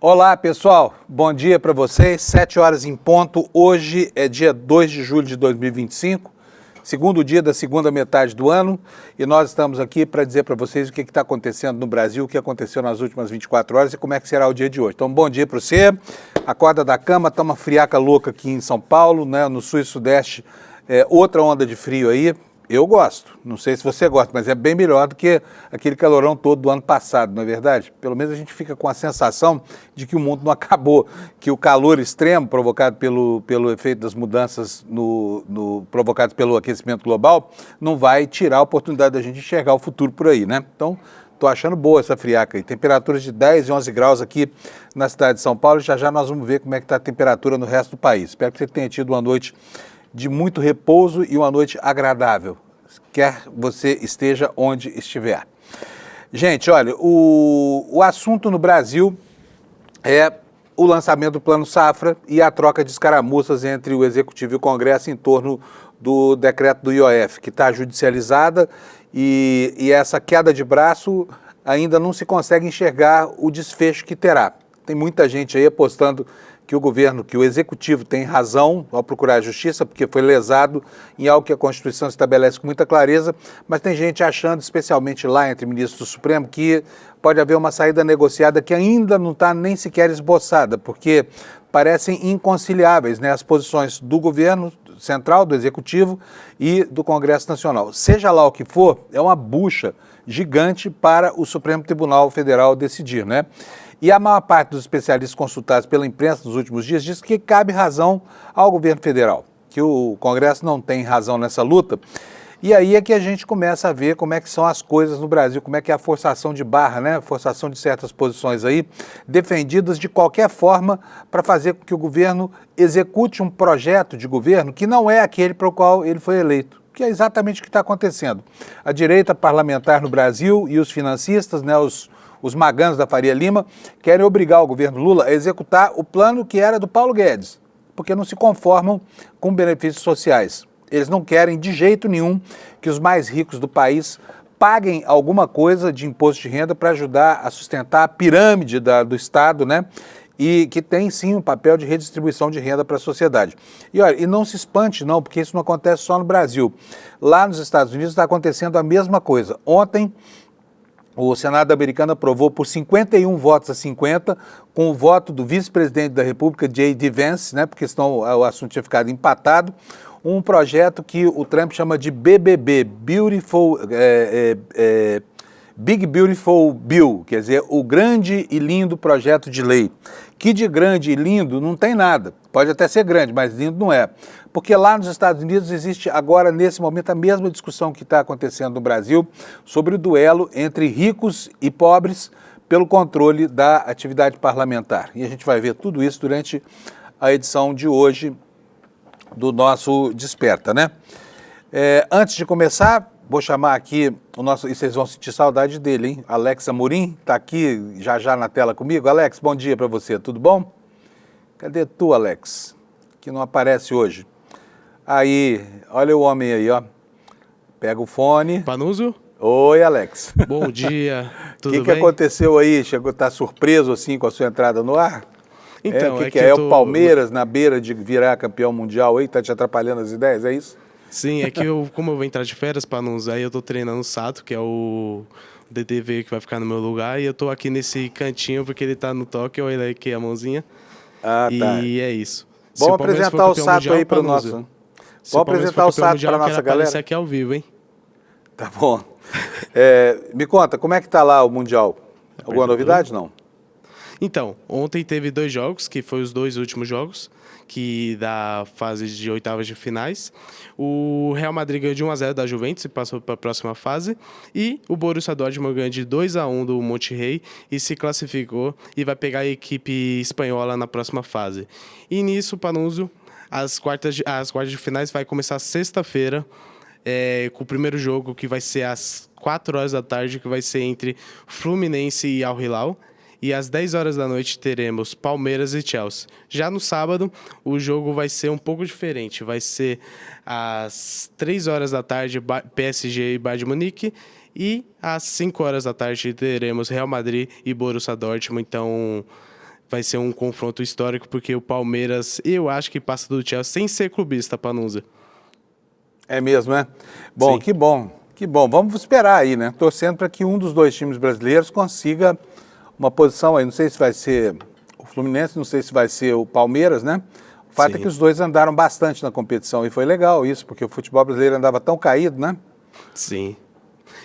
Olá, pessoal. Bom dia para vocês. 7 horas em ponto. Hoje é dia 2 de julho de 2025, segundo dia da segunda metade do ano, e nós estamos aqui para dizer para vocês o que está acontecendo no Brasil, o que aconteceu nas últimas 24 horas e como é que será o dia de hoje. Então, bom dia para você. Acorda da cama, está uma friaca louca aqui em São Paulo, né? No sul e sudeste, outra onda de frio aí. Eu gosto, não sei se você gosta, mas é bem melhor do que aquele calorão todo do ano passado, não é verdade? Pelo menos a gente fica com a sensação de que o mundo não acabou, que o calor extremo provocado pelo efeito das mudanças provocadas pelo aquecimento global não vai tirar a oportunidade da gente enxergar o futuro por aí, né? Então, estou achando boa essa friaca aí. Temperaturas de 10 e 11 graus aqui na cidade de São Paulo, e já nós vamos ver como é que está a temperatura no resto do país. Espero que você tenha tido uma noite de muito repouso e uma noite agradável, quer você esteja onde estiver. Gente, olha, o assunto no Brasil é o lançamento do Plano Safra e a troca de escaramuças entre o Executivo e o Congresso em torno do decreto do IOF, que está judicializada e essa queda de braço ainda não se consegue enxergar o desfecho que terá. Tem muita gente aí apostando que o governo, que o Executivo tem razão ao procurar a justiça, porque foi lesado em algo que a Constituição estabelece com muita clareza, mas tem gente achando, especialmente lá entre ministros do Supremo, que pode haver uma saída negociada que ainda não está nem sequer esboçada, porque parecem inconciliáveis, né, as posições do governo central, do Executivo e do Congresso Nacional. Seja lá o que for, é uma bucha gigante para o Supremo Tribunal Federal decidir, né? E a maior parte dos especialistas consultados pela imprensa nos últimos dias diz que cabe razão ao governo federal, que o Congresso não tem razão nessa luta. E aí é que a gente começa a ver como é que são as coisas no Brasil, como é que é a forçação de barra, né? A forçação de certas posições aí, defendidas de qualquer forma para fazer com que o governo execute um projeto de governo que não é aquele para o qual ele foi eleito, que é exatamente o que está acontecendo. A direita parlamentar no Brasil e os financistas, né, os maganos da Faria Lima, querem obrigar o governo Lula a executar o plano que era do Paulo Guedes, porque não se conformam com benefícios sociais. Eles não querem de jeito nenhum que os mais ricos do país paguem alguma coisa de imposto de renda para ajudar a sustentar a pirâmide do Estado, né? E que tem sim um papel de redistribuição de renda para a sociedade. E olha, e não se espante não, porque isso não acontece só no Brasil. Lá nos Estados Unidos está acontecendo a mesma coisa. Ontem, o Senado americano aprovou por 51 votos a 50, com o voto do vice-presidente da República, J.D. Vance, né, porque senão o assunto tinha ficado empatado, um projeto que o Trump chama de BBB, Big Beautiful Bill, quer dizer, o grande e lindo projeto de lei. Que de grande e lindo não tem nada, pode até ser grande, mas lindo não é. Porque lá nos Estados Unidos existe agora, nesse momento, a mesma discussão que está acontecendo no Brasil sobre o duelo entre ricos e pobres pelo controle da atividade parlamentar. E a gente vai ver tudo isso durante a edição de hoje do nosso Desperta, né? Antes de começar, vou chamar aqui o nosso, e vocês vão sentir saudade dele, hein? Alex Amorim, está aqui já na tela comigo. Alex, bom dia para você, tudo bom? Cadê tu, Alex? Que não aparece hoje. Aí, olha o homem aí, ó. Pega o fone. Panuso? Oi, Alex. Bom dia, tudo bem? O que aconteceu aí? Tá surpreso assim com a sua entrada no ar? Então, o que é o Palmeiras na beira de virar campeão mundial aí? Tá te atrapalhando as ideias, é isso? Sim, é que como eu vou entrar de férias, Panuso, aí eu tô treinando o Sato, que é o DTV que vai ficar no meu lugar, e eu tô aqui nesse cantinho porque ele tá no toque, eu olhei aqui a mãozinha. Ah, tá. E é isso. Vamos apresentar o Sato aí para o nosso... Vamos apresentar o Sato para a nossa galera. Isso aqui ao vivo, hein? Tá bom. Me conta, como é que tá lá o Mundial? Alguma novidade, não? Então, ontem teve 2 jogos, que foram os 2 últimos jogos, que da fase de oitavas de finais. O Real Madrid ganhou de 1-0 da Juventus e passou para a próxima fase. E o Borussia Dortmund ganhou de 2-1 do Monterrey e se classificou e vai pegar a equipe espanhola na próxima fase. E nisso, Panuso, as quartas de finais vai começar sexta-feira, com o primeiro jogo que vai ser às 4 horas da tarde, que vai ser entre Fluminense e Al Hilal. E às 10 horas da noite teremos Palmeiras e Chelsea. Já no sábado, o jogo vai ser um pouco diferente. Vai ser às 3 horas da tarde, PSG e Bayern de Munique. E às 5 horas da tarde teremos Real Madrid e Borussia Dortmund. Então, vai ser um confronto histórico, porque o Palmeiras, eu acho que passa do Chelsea sem ser clubista, Panunzio. É mesmo, né? Bom, Sim. que bom, que bom. Vamos esperar aí, né? Torcendo para que um dos dois times brasileiros consiga uma posição aí. Não sei se vai ser o Fluminense, não sei se vai ser o Palmeiras, né? O fato Sim. é que os dois andaram bastante na competição e foi legal isso, porque o futebol brasileiro andava tão caído, né? Sim.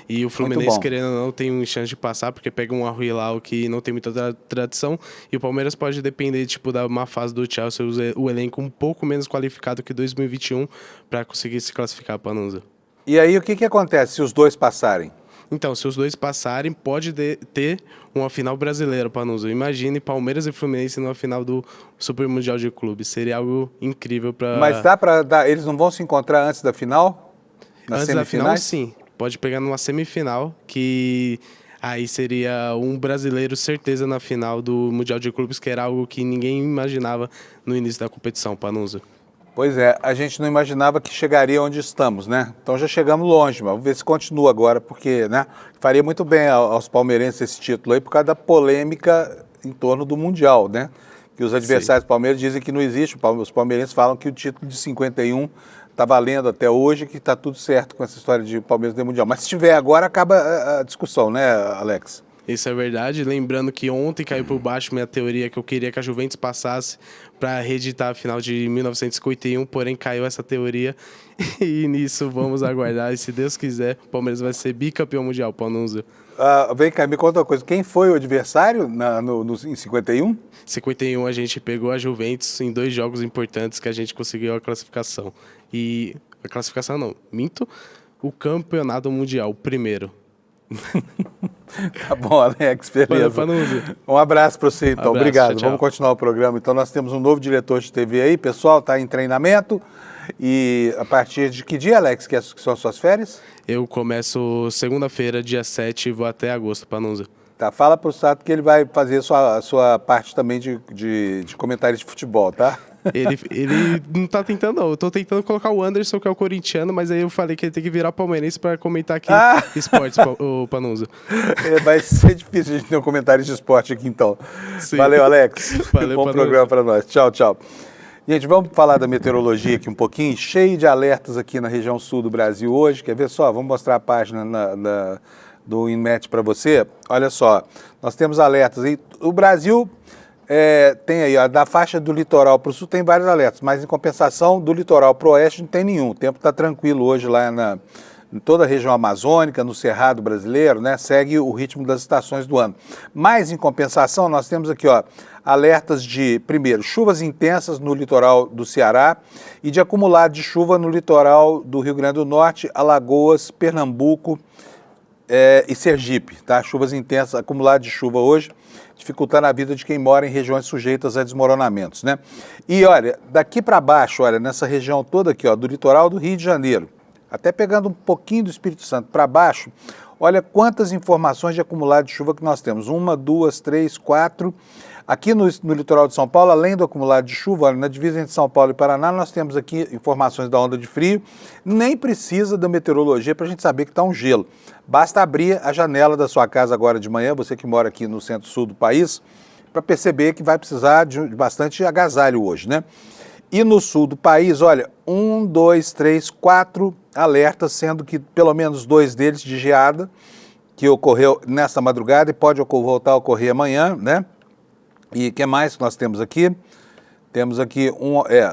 E o bom. Fluminense, querendo ou não, tem uma chance de passar, porque pega um Al Hilal que não tem muita tradição, e o Palmeiras pode depender, tipo, da má fase do Chelsea, o elenco um pouco menos qualificado que 2021 para conseguir se classificar, Panunzio. E aí o que acontece se os dois passarem? Então, se os dois passarem, pode ter uma final brasileira, Panunzio. Imagine Palmeiras e Fluminense numa final do Super Mundial de Clubes. Seria algo incrível para... Mas dá para dar, eles não vão se encontrar antes da final? Nas Antes da final, semifinais? sim. Pode pegar numa semifinal, que aí seria um brasileiro certeza na final do Mundial de Clubes, que era algo que ninguém imaginava no início da competição, Panunzio. Pois é, a gente não imaginava que chegaria onde estamos, né? Então já chegamos longe, mas vamos ver se continua agora, porque, né, faria muito bem aos palmeirenses esse título aí por causa da polêmica em torno do Mundial, né? Que os adversários do Palmeiras dizem que não existe, os palmeirenses falam que o título de 51 está valendo até hoje, que está tudo certo com essa história de Palmeiras no Mundial. Mas se tiver agora, acaba a discussão, né, Alex? Isso é verdade. Lembrando que ontem caiu por baixo minha teoria que eu queria que a Juventus passasse para reeditar a final de 1951, porém caiu essa teoria e nisso vamos aguardar. E se Deus quiser, o Palmeiras vai ser bicampeão mundial, Panunzio. Vem cá, me conta uma coisa. Quem foi o adversário em 51? 51 a gente pegou a Juventus em 2 jogos importantes que a gente conseguiu a classificação. E a classificação não, minto, o campeonato mundial, o primeiro. Tá bom, Alex, beleza. Um abraço para você, então. Abraço, obrigado. tchau, tchau. Vamos continuar o programa. Então, nós temos um novo diretor de TV aí, pessoal, está em treinamento. E a partir de que dia, Alex, que são as suas férias? Eu começo segunda-feira, dia 7, e vou até agosto, Panunzio. Tá, fala pro Sato que ele vai fazer a sua parte também de comentário de futebol, tá? Ele não tá tentando, não. Eu tô tentando colocar o Anderson, que é o corintiano, mas aí eu falei que ele tem que virar palmeirense pra comentar aqui esportes, o Panunzio. Vai ser difícil a gente ter um comentário de esporte aqui, então. Sim. Valeu, Alex. Valeu, Bom Panunzio. programa para nós. Tchau, tchau. Gente, vamos falar da meteorologia aqui um pouquinho. Cheio de alertas aqui na região sul do Brasil hoje. Quer ver só? Vamos mostrar a página do INMET para você. Olha só, nós temos alertas aí. O Brasil tem aí, ó, da faixa do litoral para o sul tem vários alertas, mas em compensação do litoral para o oeste não tem nenhum. O tempo está tranquilo hoje lá em toda a região amazônica, no Cerrado brasileiro, né? Segue o ritmo das estações do ano. Mas em compensação nós temos aqui, ó, alertas de, primeiro, chuvas intensas no litoral do Ceará e de acumulado de chuva no litoral do Rio Grande do Norte, Alagoas, Pernambuco, e Sergipe, tá? Chuvas intensas, acumulado de chuva hoje, dificultando a vida de quem mora em regiões sujeitas a desmoronamentos, né? E olha, daqui para baixo, olha, nessa região toda aqui, ó, do litoral do Rio de Janeiro, até pegando um pouquinho do Espírito Santo para baixo, olha quantas informações de acumulado de chuva que nós temos. 1, 2, 3, 4. Aqui no litoral de São Paulo, além do acumulado de chuva, olha, na divisa entre São Paulo e Paraná, nós temos aqui informações da onda de frio. Nem precisa da meteorologia para a gente saber que está um gelo. Basta abrir a janela da sua casa agora de manhã, você que mora aqui no centro-sul do país, para perceber que vai precisar de bastante agasalho hoje, né? E no sul do país, olha, 1, 2, 3, 4 alertas, sendo que pelo menos 2 deles de geada, que ocorreu nesta madrugada e pode voltar a ocorrer amanhã, né? E o que mais que nós temos aqui? Temos aqui,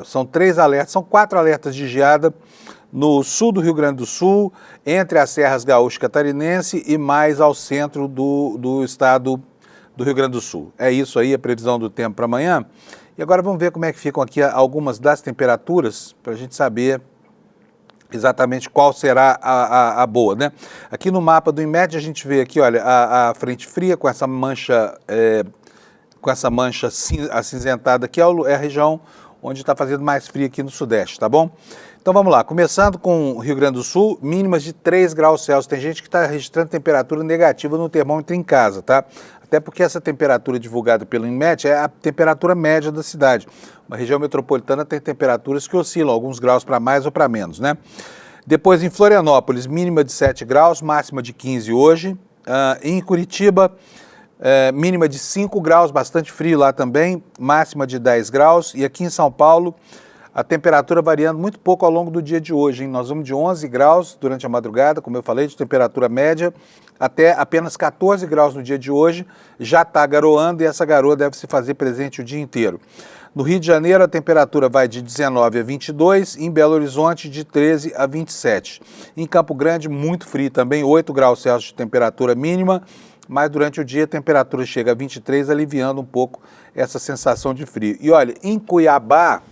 são 3 alertas, são 4 alertas de geada no sul do Rio Grande do Sul, entre as serras gaúcho e catarinense e mais ao centro do estado do Rio Grande do Sul. É isso aí, a previsão do tempo para amanhã. E agora vamos ver como é que ficam aqui algumas das temperaturas, para a gente saber exatamente qual será a boa, né? Aqui no mapa do INMET a gente vê aqui, olha, a frente fria com essa mancha acinzentada aqui, é a região onde está fazendo mais frio aqui no sudeste, tá bom? Então vamos lá, começando com o Rio Grande do Sul, mínimas de 3 graus Celsius. Tem gente que está registrando temperatura negativa no termômetro em casa, tá? Até porque essa temperatura divulgada pelo INMET é a temperatura média da cidade. Uma região metropolitana tem temperaturas que oscilam alguns graus para mais ou para menos, né? Depois em Florianópolis, mínima de 7 graus, máxima de 15 hoje. Em Curitiba, mínima de 5 graus, bastante frio lá também, máxima de 10 graus. E aqui em São Paulo, a temperatura variando muito pouco ao longo do dia de hoje, hein? Nós vamos de 11 graus durante a madrugada, como eu falei, de temperatura média, até apenas 14 graus no dia de hoje. Já está garoando e essa garoa deve se fazer presente o dia inteiro. No Rio de Janeiro, a temperatura vai de 19 a 22, em Belo Horizonte, de 13 a 27. Em Campo Grande, muito frio também, 8 graus Celsius de temperatura mínima, mas durante o dia a temperatura chega a 23, aliviando um pouco essa sensação de frio. E olha, em Cuiabá,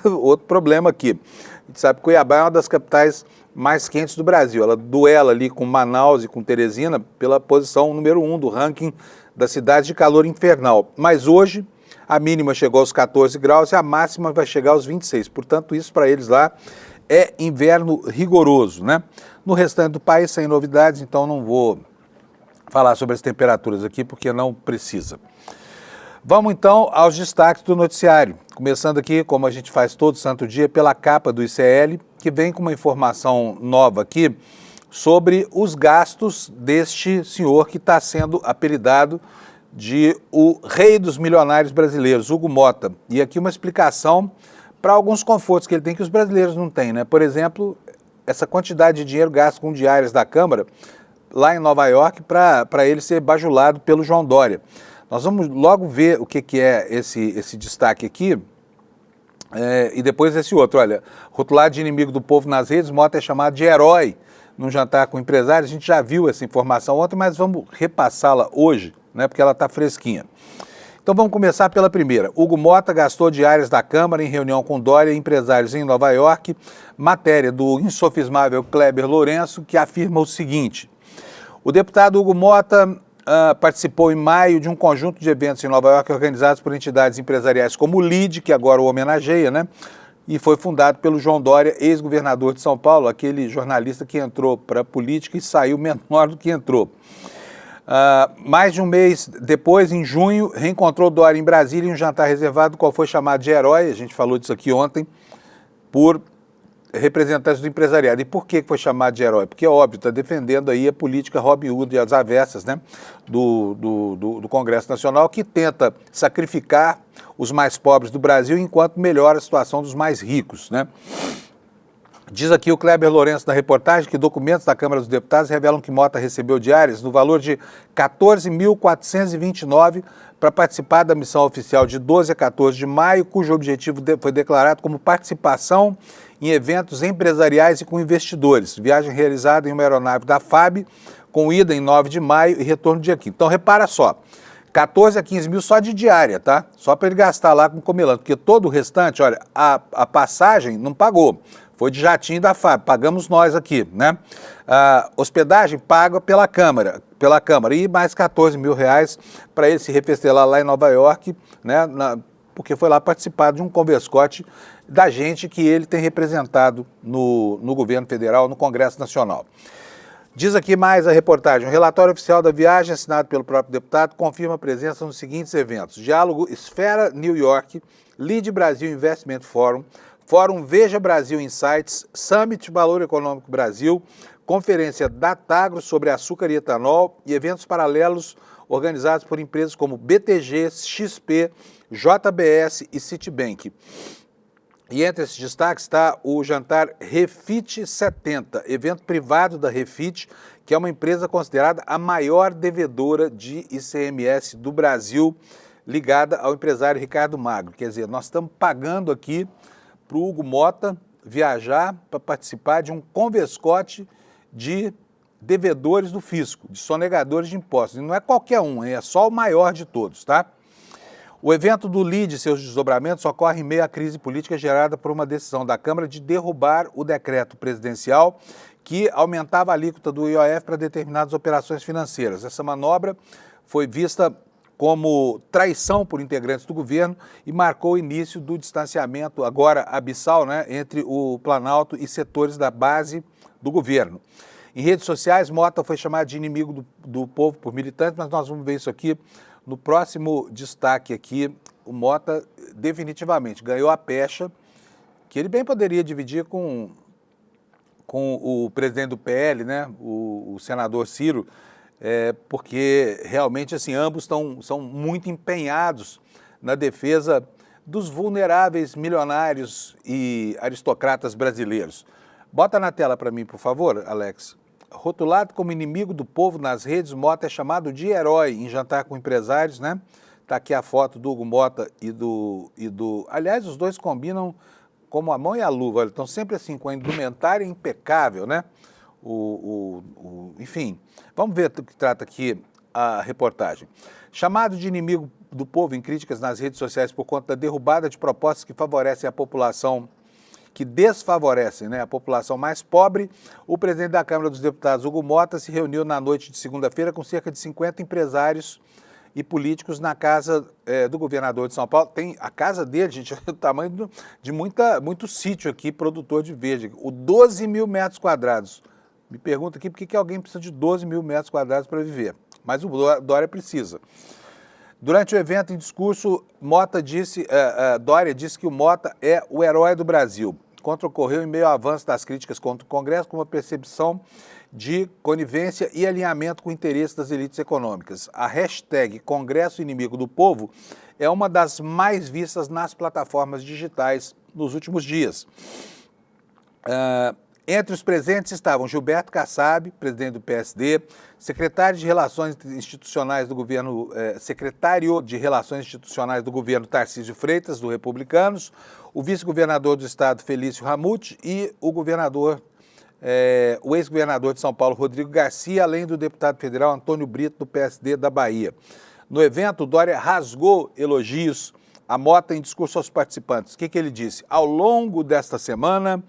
outro problema aqui. A gente sabe que Cuiabá é uma das capitais mais quentes do Brasil. Ela duela ali com Manaus e com Teresina pela posição número 1 do ranking das cidades de calor infernal. Mas hoje a mínima chegou aos 14 graus e a máxima vai chegar aos 26. Portanto, isso para eles lá é inverno rigoroso, né? No restante do país, sem novidades, então não vou falar sobre as temperaturas aqui porque não precisa. Vamos então aos destaques do noticiário, começando aqui, como a gente faz todo santo dia, pela capa do ICL, que vem com uma informação nova aqui sobre os gastos deste senhor que está sendo apelidado de o rei dos milionários brasileiros, Hugo Motta. E aqui uma explicação para alguns confortos que ele tem que os brasileiros não têm, né? Por exemplo, essa quantidade de dinheiro gasto com diárias da Câmara lá em Nova York para ele ser bajulado pelo João Dória. Nós vamos logo ver o que é esse destaque aqui e depois esse outro. Olha, rotulado de inimigo do povo nas redes, Motta é chamado de herói num jantar com empresários. A gente já viu essa informação ontem, mas vamos repassá-la hoje, né, porque ela está fresquinha. Então vamos começar pela primeira. Hugo Motta gastou diárias da Câmara em reunião com Dória e empresários em Nova York. Matéria do insofismável Kleber Lourenço, que afirma o seguinte: o deputado Hugo Motta participou em maio de um conjunto de eventos em Nova York organizados por entidades empresariais como o LIDE, que agora o homenageia, né? E foi fundado pelo João Dória, ex-governador de São Paulo, aquele jornalista que entrou para a política e saiu menor do que entrou. Mais de um mês depois, em junho, reencontrou Dória em Brasília em um jantar reservado, qual foi chamado de herói, a gente falou disso aqui ontem, por representantes do empresariado. E por que foi chamado de herói? Porque, óbvio, está defendendo aí a política Robin Hood e as avessas, né, do Congresso Nacional, que tenta sacrificar os mais pobres do Brasil enquanto melhora a situação dos mais ricos, né? Diz aqui o Kleber Lourenço na reportagem que documentos da Câmara dos Deputados revelam que Motta recebeu diárias no valor de R$ 14.429 para participar da missão oficial de 12 a 14 de maio, cujo objetivo foi declarado como participação em eventos empresariais e com investidores. Viagem realizada em uma aeronave da FAB, com ida em 9 de maio e retorno dia 15. Então, repara só, 14 a 15 mil só de diária, tá? Só para ele gastar lá com comelando, porque todo o restante, olha, a passagem não pagou. Foi de jatinho da FAB, pagamos nós aqui, né? Hospedagem paga pela Câmara, e mais 14 mil reais para ele se refestelar lá em Nova York, né? Porque foi lá participar de um converscote da gente que ele tem representado no governo federal, no Congresso Nacional. Diz aqui mais a reportagem: o relatório oficial da viagem, assinado pelo próprio deputado, confirma a presença nos seguintes eventos: Diálogo Esfera New York, Lead Brasil Investment Forum, Fórum Veja Brasil Insights, Summit Valor Econômico Brasil, Conferência Datagro sobre açúcar e etanol e eventos paralelos organizados por empresas como BTG, XP, JBS e Citibank. E entre esses destaques está o jantar Refit 70, evento privado da Refit, que é uma empresa considerada a maior devedora de ICMS do Brasil, ligada ao empresário Ricardo Magro. Quer dizer, nós estamos pagando aqui para o Hugo Motta viajar para participar de um converscote de devedores do fisco, de sonegadores de impostos. E não é qualquer um, é só o maior de todos, tá? O evento do LIDE e seus desdobramentos ocorre em meio à crise política gerada por uma decisão da Câmara de derrubar o decreto presidencial que aumentava a alíquota do IOF para determinadas operações financeiras. Essa manobra foi vista como traição por integrantes do governo e marcou o início do distanciamento, agora abissal, né, entre o Planalto e setores da base do governo. Em redes sociais, Motta foi chamado de inimigo do povo por militantes, mas nós vamos ver isso aqui no próximo destaque aqui. O Motta definitivamente ganhou a pecha, que ele bem poderia dividir com o presidente do PL, né, o senador Ciro, porque realmente assim, ambos são muito empenhados na defesa dos vulneráveis milionários e aristocratas brasileiros. Bota na tela para mim, por favor, Alex. Rotulado como inimigo do povo nas redes, Mota é chamado de herói em jantar com empresários, né? Tá aqui a foto do Hugo Mota e do... Aliás, os dois combinam como a mão e a luva, estão sempre assim, com a indumentária impecável, né? Enfim, vamos ver do que trata aqui a reportagem. Chamado de inimigo do povo em críticas nas redes sociais por conta da derrubada de propostas que favorecem a população, que desfavorecem, né, a população mais pobre, o presidente da Câmara dos Deputados, Hugo Mota, se reuniu na noite de segunda-feira com cerca de 50 empresários e políticos na casa do governador de São Paulo. Tem a casa dele, gente, é o tamanho de muito sítio aqui, produtor de verde, o 12 mil metros quadrados. Me pergunta aqui por que alguém precisa de 12 mil metros quadrados para viver, mas o Dória precisa. Durante o evento, em discurso, Dória disse que o Mota é o herói do Brasil. Contra ocorreu em meio ao avanço das críticas contra o Congresso, com uma percepção de conivência e alinhamento com o interesse das elites econômicas. A hashtag Congresso Inimigo do Povo é uma das mais vistas nas plataformas digitais nos últimos dias. Entre os presentes estavam Gilberto Kassab, presidente do PSD, secretário de Relações Institucionais do governo, Tarcísio Freitas, do Republicanos, o vice-governador do estado, Felício Ramute, e o ex-governador de São Paulo, Rodrigo Garcia, além do deputado federal Antônio Brito, do PSD da Bahia. No evento, Dória rasgou elogios a Mota em discurso aos participantes. O que ele disse? Ao longo desta semana,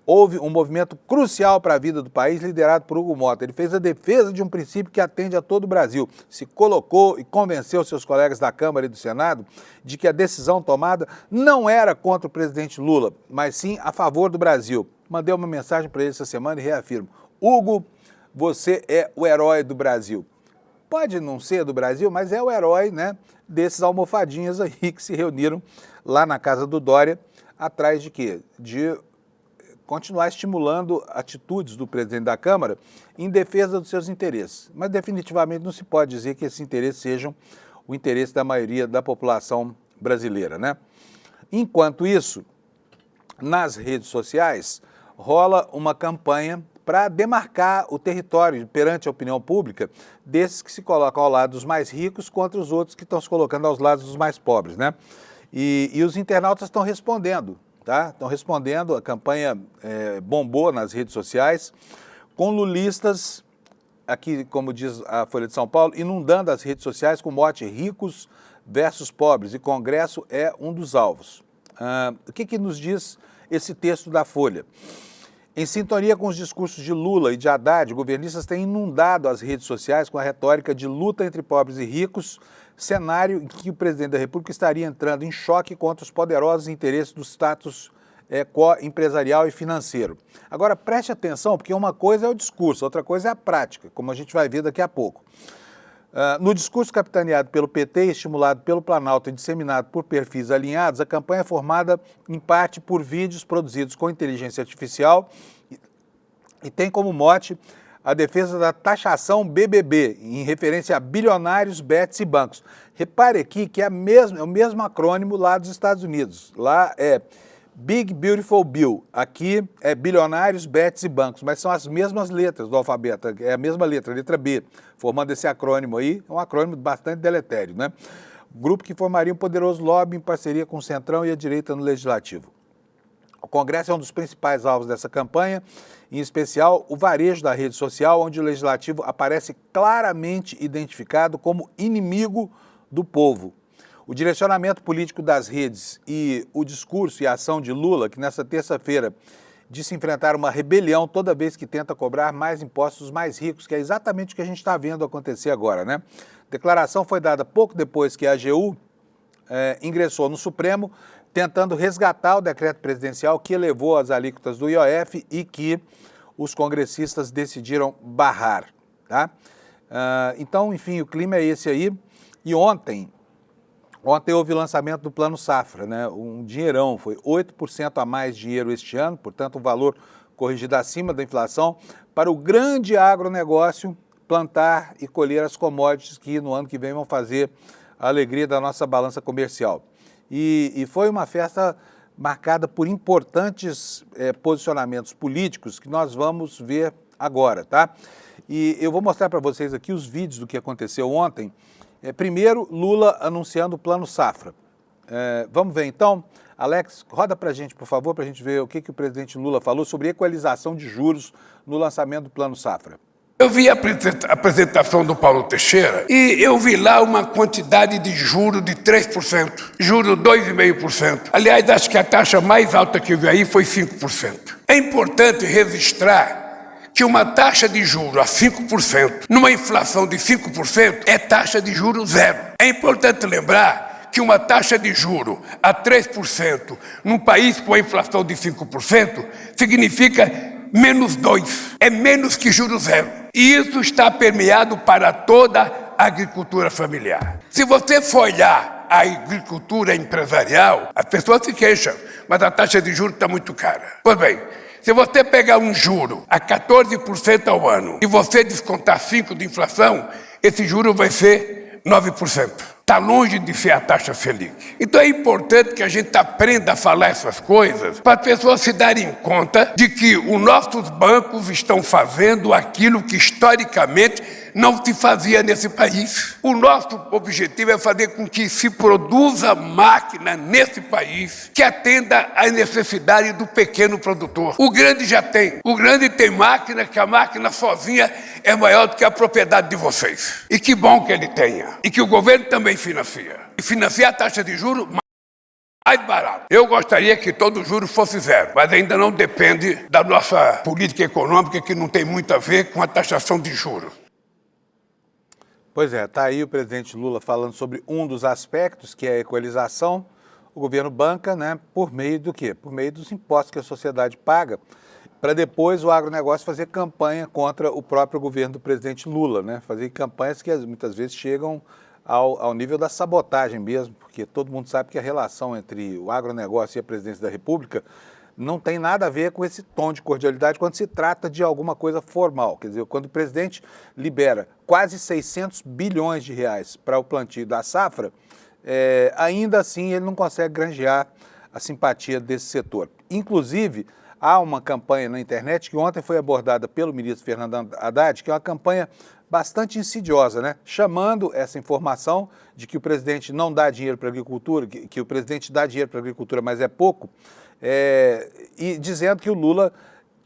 houve um movimento crucial para a vida do país, liderado por Hugo Mota. Ele fez a defesa de um princípio que atende a todo o Brasil. Se colocou e convenceu seus colegas da Câmara e do Senado de que a decisão tomada não era contra o presidente Lula, mas sim a favor do Brasil. Mandei uma mensagem para ele essa semana e reafirmo. Hugo, você é o herói do Brasil. Pode não ser do Brasil, mas é o herói, né, desses almofadinhas aí que se reuniram lá na casa do Dória, atrás de quê? De continuar estimulando atitudes do presidente da Câmara em defesa dos seus interesses. Mas definitivamente não se pode dizer que esses interesses sejam o interesse da maioria da população brasileira, né? Enquanto isso, nas redes sociais, rola uma campanha para demarcar o território perante a opinião pública desses que se colocam ao lado dos mais ricos contra os outros que estão se colocando aos lados dos mais pobres, né? E os internautas estão respondendo. Tá? Estão respondendo, a campanha bombou nas redes sociais, com lulistas, aqui como diz a Folha de São Paulo, inundando as redes sociais com mote ricos versus pobres, e Congresso é um dos alvos. O que nos diz esse texto da Folha? Em sintonia com os discursos de Lula e de Haddad, governistas têm inundado as redes sociais com a retórica de luta entre pobres e ricos, cenário em que o presidente da República estaria entrando em choque contra os poderosos interesses do status quo empresarial e financeiro. Agora, preste atenção, porque uma coisa é o discurso, outra coisa é a prática, como a gente vai ver daqui a pouco. No discurso capitaneado pelo PT, estimulado pelo Planalto e disseminado por perfis alinhados, a campanha é formada, em parte, por vídeos produzidos com inteligência artificial e tem como mote a defesa da taxação BBB, em referência a bilionários, bets e bancos. Repare aqui que é o mesmo acrônimo lá dos Estados Unidos. Lá é Big Beautiful Bill, aqui é bilionários, bets e bancos, mas são as mesmas letras do alfabeto, é a mesma letra, a letra B, formando esse acrônimo aí, é um acrônimo bastante deletério, né? Grupo que formaria um poderoso lobby em parceria com o Centrão e a direita no Legislativo. O Congresso é um dos principais alvos dessa campanha, em especial o varejo da rede social, onde o Legislativo aparece claramente identificado como inimigo do povo. O direcionamento político das redes e o discurso e a ação de Lula, que nessa terça-feira disse enfrentar uma rebelião toda vez que tenta cobrar mais impostos dos mais ricos, que é exatamente o que a gente está vendo acontecer agora, né? A declaração foi dada pouco depois que a AGU ingressou no Supremo, tentando resgatar o decreto presidencial que elevou as alíquotas do IOF e que os congressistas decidiram barrar, tá? Então, enfim, o clima é esse aí. E ontem houve o lançamento do Plano Safra, né? Um dinheirão, foi 8% a mais dinheiro este ano, portanto, um valor corrigido acima da inflação para o grande agronegócio plantar e colher as commodities que no ano que vem vão fazer a alegria da nossa balança comercial. E foi uma festa marcada por importantes posicionamentos políticos que nós vamos ver agora, tá? E eu vou mostrar para vocês aqui os vídeos do que aconteceu ontem. Primeiro, Lula anunciando o Plano Safra. Vamos ver então? Alex, roda para a gente, por favor, para a gente ver o que o presidente Lula falou sobre equalização de juros no lançamento do Plano Safra. Eu vi a apresentação do Paulo Teixeira e eu vi lá uma quantidade de juros de 3%, juro 2,5%. Aliás, acho que a taxa mais alta que eu vi aí foi 5%. É importante registrar que uma taxa de juros a 5%, numa inflação de 5%, é taxa de juros zero. É importante lembrar que uma taxa de juros a 3% num país com a inflação de 5% significa menos 2, é menos que juros zero. E isso está permeado para toda a agricultura familiar. Se você for olhar a agricultura empresarial, as pessoas se queixam, mas a taxa de juros está muito cara. Pois bem, se você pegar um juro a 14% ao ano e você descontar 5% de inflação, esse juro vai ser 9%. Está longe de ser a taxa Selic. Então é importante que a gente aprenda a falar essas coisas para as pessoas se darem conta de que os nossos bancos estão fazendo aquilo que historicamente não se fazia nesse país. O nosso objetivo é fazer com que se produza máquina nesse país que atenda às necessidades do pequeno produtor. O grande já tem. O grande tem máquina, que a máquina sozinha é maior do que a propriedade de vocês. E que bom que ele tenha. E que o governo também financia. E financia a taxa de juros mais barato. Eu gostaria que todo o juro fosse zero, mas ainda não depende da nossa política econômica, que não tem muito a ver com a taxação de juros. Pois é, está aí o presidente Lula falando sobre um dos aspectos, que é a equalização. O governo banca, né, por meio do quê? Por meio dos impostos que a sociedade paga, para depois o agronegócio fazer campanha contra o próprio governo do presidente Lula, né? Fazer campanhas que muitas vezes chegam ao nível da sabotagem mesmo, porque todo mundo sabe que a relação entre o agronegócio e a presidência da República não tem nada a ver com esse tom de cordialidade quando se trata de alguma coisa formal. Quer dizer, quando o presidente libera quase 600 bilhões de reais para o plantio da safra, ainda assim ele não consegue granjear a simpatia desse setor. Inclusive, há uma campanha na internet que ontem foi abordada pelo ministro Fernando Haddad, que é uma campanha bastante insidiosa, né? Chamando essa informação de que o presidente não dá dinheiro para a agricultura, que o presidente dá dinheiro para a agricultura, mas é pouco, e dizendo que o Lula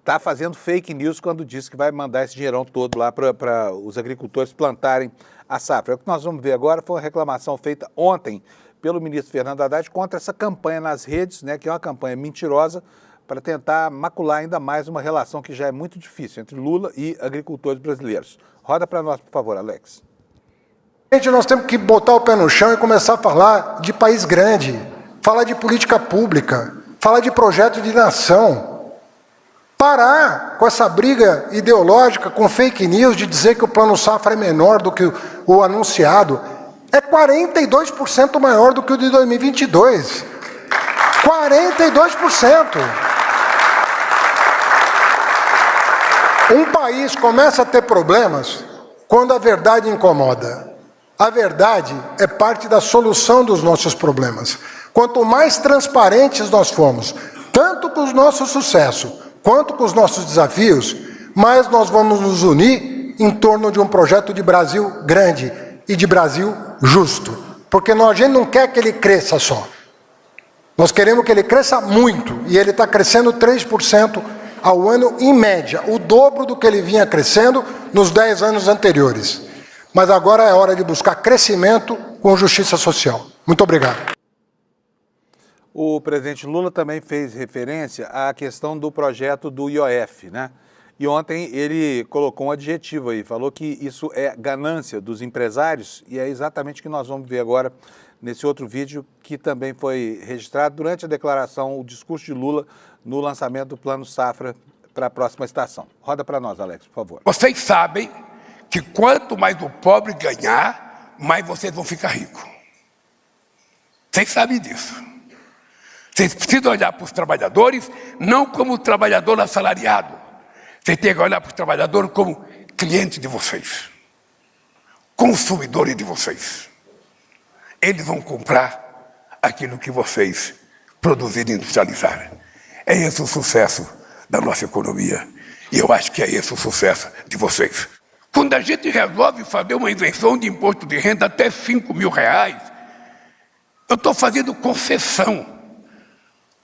está fazendo fake news quando diz que vai mandar esse dinheirão todo lá para os agricultores plantarem a safra. O que nós vamos ver agora foi uma reclamação feita ontem pelo ministro Fernando Haddad contra essa campanha nas redes, né, que é uma campanha mentirosa, para tentar macular ainda mais uma relação que já é muito difícil entre Lula e agricultores brasileiros. Roda para nós, por favor, Alex. Gente, nós temos que botar o pé no chão e começar a falar de país grande, falar de política pública, falar de projeto de nação. Parar com essa briga ideológica, com fake news, de dizer que o Plano Safra é menor do que o anunciado. É 42% maior do que o de 2022. 42%. Um país começa a ter problemas quando a verdade incomoda. A verdade é parte da solução dos nossos problemas. Quanto mais transparentes nós formos, tanto com o nosso sucesso, quanto com os nossos desafios, mais nós vamos nos unir em torno de um projeto de Brasil grande e de Brasil justo. Porque a gente não quer que ele cresça só. Nós queremos que ele cresça muito, e ele está crescendo 3% ao ano em média, o dobro do que ele vinha crescendo nos 10 anos anteriores. Mas agora é hora de buscar crescimento com justiça social. Muito obrigado. O presidente Lula também fez referência à questão do projeto do IOF, né? E ontem ele colocou um adjetivo aí, falou que isso é ganância dos empresários, e é exatamente o que nós vamos ver agora nesse outro vídeo, que também foi registrado durante a declaração, o discurso de Lula no lançamento do Plano Safra para a próxima estação. Roda para nós, Alex, por favor. Vocês sabem que quanto mais o pobre ganhar, mais vocês vão ficar ricos. Vocês sabem disso. Vocês precisam olhar para os trabalhadores, não como trabalhador assalariado. Vocês têm que olhar para os trabalhadores como cliente de vocês. consumidores de vocês. Eles vão comprar aquilo que vocês produzirem e industrializarem. É esse o sucesso da nossa economia. E eu acho que é esse o sucesso de vocês. Quando a gente resolve fazer uma isenção de imposto de renda até R$5.000, eu estou fazendo concessão.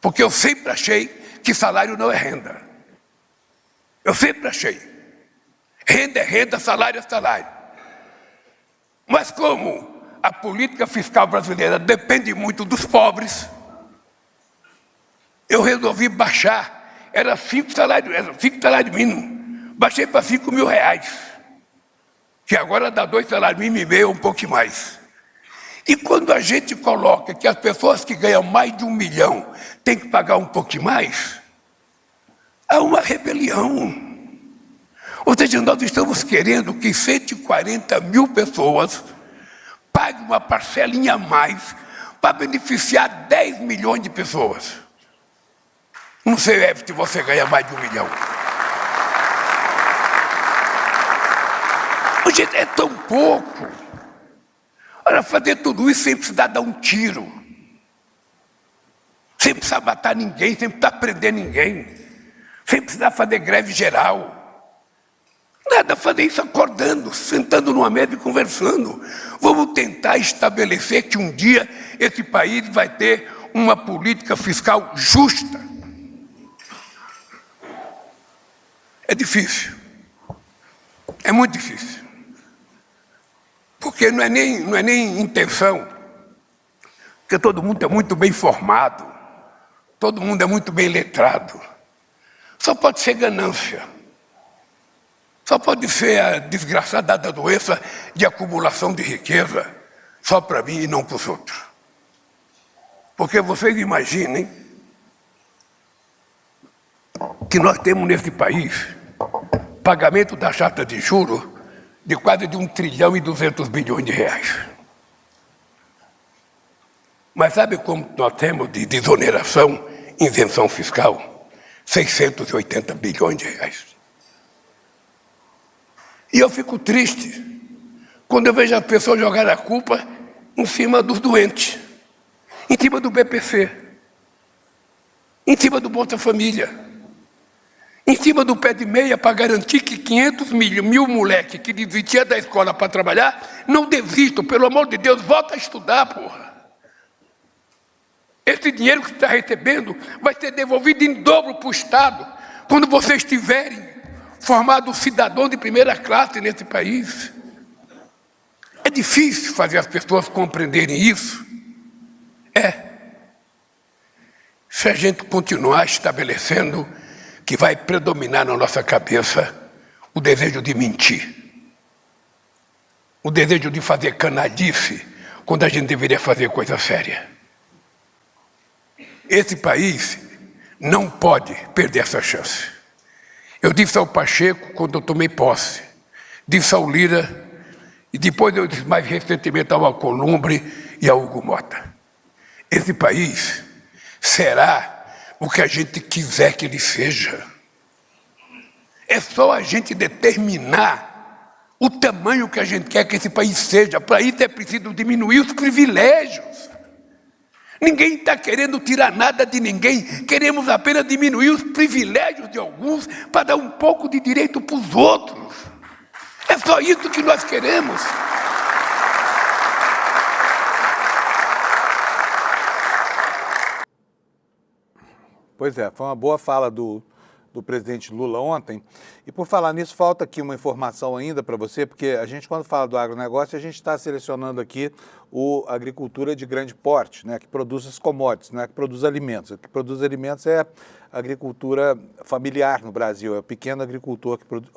Porque eu sempre achei que salário não é renda. Eu sempre achei. Renda é renda, salário é salário. Mas como a política fiscal brasileira depende muito dos pobres, eu resolvi baixar. Era 5 salários mínimos. Baixei para R$5.000, que agora dá 2 salários mínimos e meio, um pouco mais. E quando a gente coloca que as pessoas que ganham mais de 1 milhão têm que pagar um pouco mais, há uma rebelião. Ou seja, nós estamos querendo que 140 mil pessoas paguem uma parcelinha a mais para beneficiar 10 milhões de pessoas. Não sei se você ganha mais de 1 milhão. Hoje é tão pouco. Olha, fazer tudo isso sem precisar dar um tiro. Sem precisar matar ninguém, sem precisar prender ninguém. Sem precisar fazer greve geral. Nada, fazer isso acordando, sentando numa mesa e conversando. Vamos tentar estabelecer que um dia esse país vai ter uma política fiscal justa. É difícil. É muito difícil. Porque não é nem intenção. Porque todo mundo é muito bem formado. Todo mundo é muito bem letrado. Só pode ser ganância. Só pode ser a desgraçada da doença de acumulação de riqueza, só para mim e não para os outros. Porque vocês imaginem que nós temos nesse país pagamento da taxa de juros de quase de R$1,2 trilhão. Mas sabe como nós temos de desoneração, isenção fiscal? R$680 bilhões. E eu fico triste quando eu vejo as pessoas jogar a culpa em cima dos doentes, em cima do BPC, em cima do Bolsa Família, em cima do pé de meia para garantir que 500 mil moleques que desistiam da escola para trabalhar, não desistam, pelo amor de Deus, volta a estudar, porra. Esse dinheiro que você está recebendo vai ser devolvido em dobro para o Estado, quando vocês tiverem formado cidadão de primeira classe nesse país. É difícil fazer as pessoas compreenderem isso. Se a gente continuar estabelecendo que vai predominar na nossa cabeça o desejo de mentir, o desejo de fazer canalice, quando a gente deveria fazer coisa séria. Esse país não pode perder essa chance. Eu disse ao Pacheco quando eu tomei posse, disse ao Lira, e depois eu disse mais recentemente ao Alcolumbre e ao Hugo Mota. Esse país será o que a gente quiser que ele seja. É só a gente determinar o tamanho que a gente quer que esse país seja. Para isso é preciso diminuir os privilégios. Ninguém está querendo tirar nada de ninguém, queremos apenas diminuir os privilégios de alguns para dar um pouco de direito para os outros. É só isso que nós queremos. Pois é, foi uma boa fala do presidente Lula ontem. E por falar nisso, falta aqui uma informação ainda para você, porque a gente, quando fala do agronegócio, a gente está selecionando aqui a agricultura de grande porte, né, que produz as commodities, né, que produz alimentos. O que produz alimentos é a agricultura familiar no Brasil, é o pequeno agricultor que produz...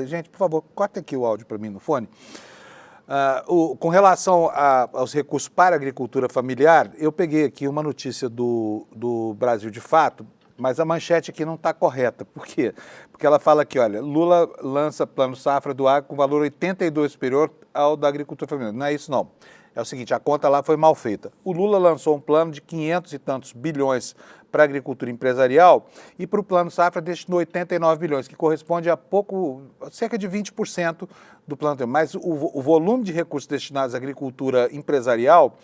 Gente, por favor, corta aqui o áudio para mim no fone. Com relação aos recursos para a agricultura familiar, eu peguei aqui uma notícia do Brasil de Fato, mas a manchete aqui não está correta. Por quê? Porque ela fala aqui, olha, Lula lança plano safra do agro com valor 82 superior ao da agricultura familiar. Não é isso, não. é o seguinte, a conta lá foi mal feita. O Lula lançou um plano de 500 e tantos bilhões para a agricultura empresarial e para o Plano Safra destinou 89 bilhões, que corresponde a cerca de 20% do plano. Mas o volume de recursos destinados à agricultura empresarial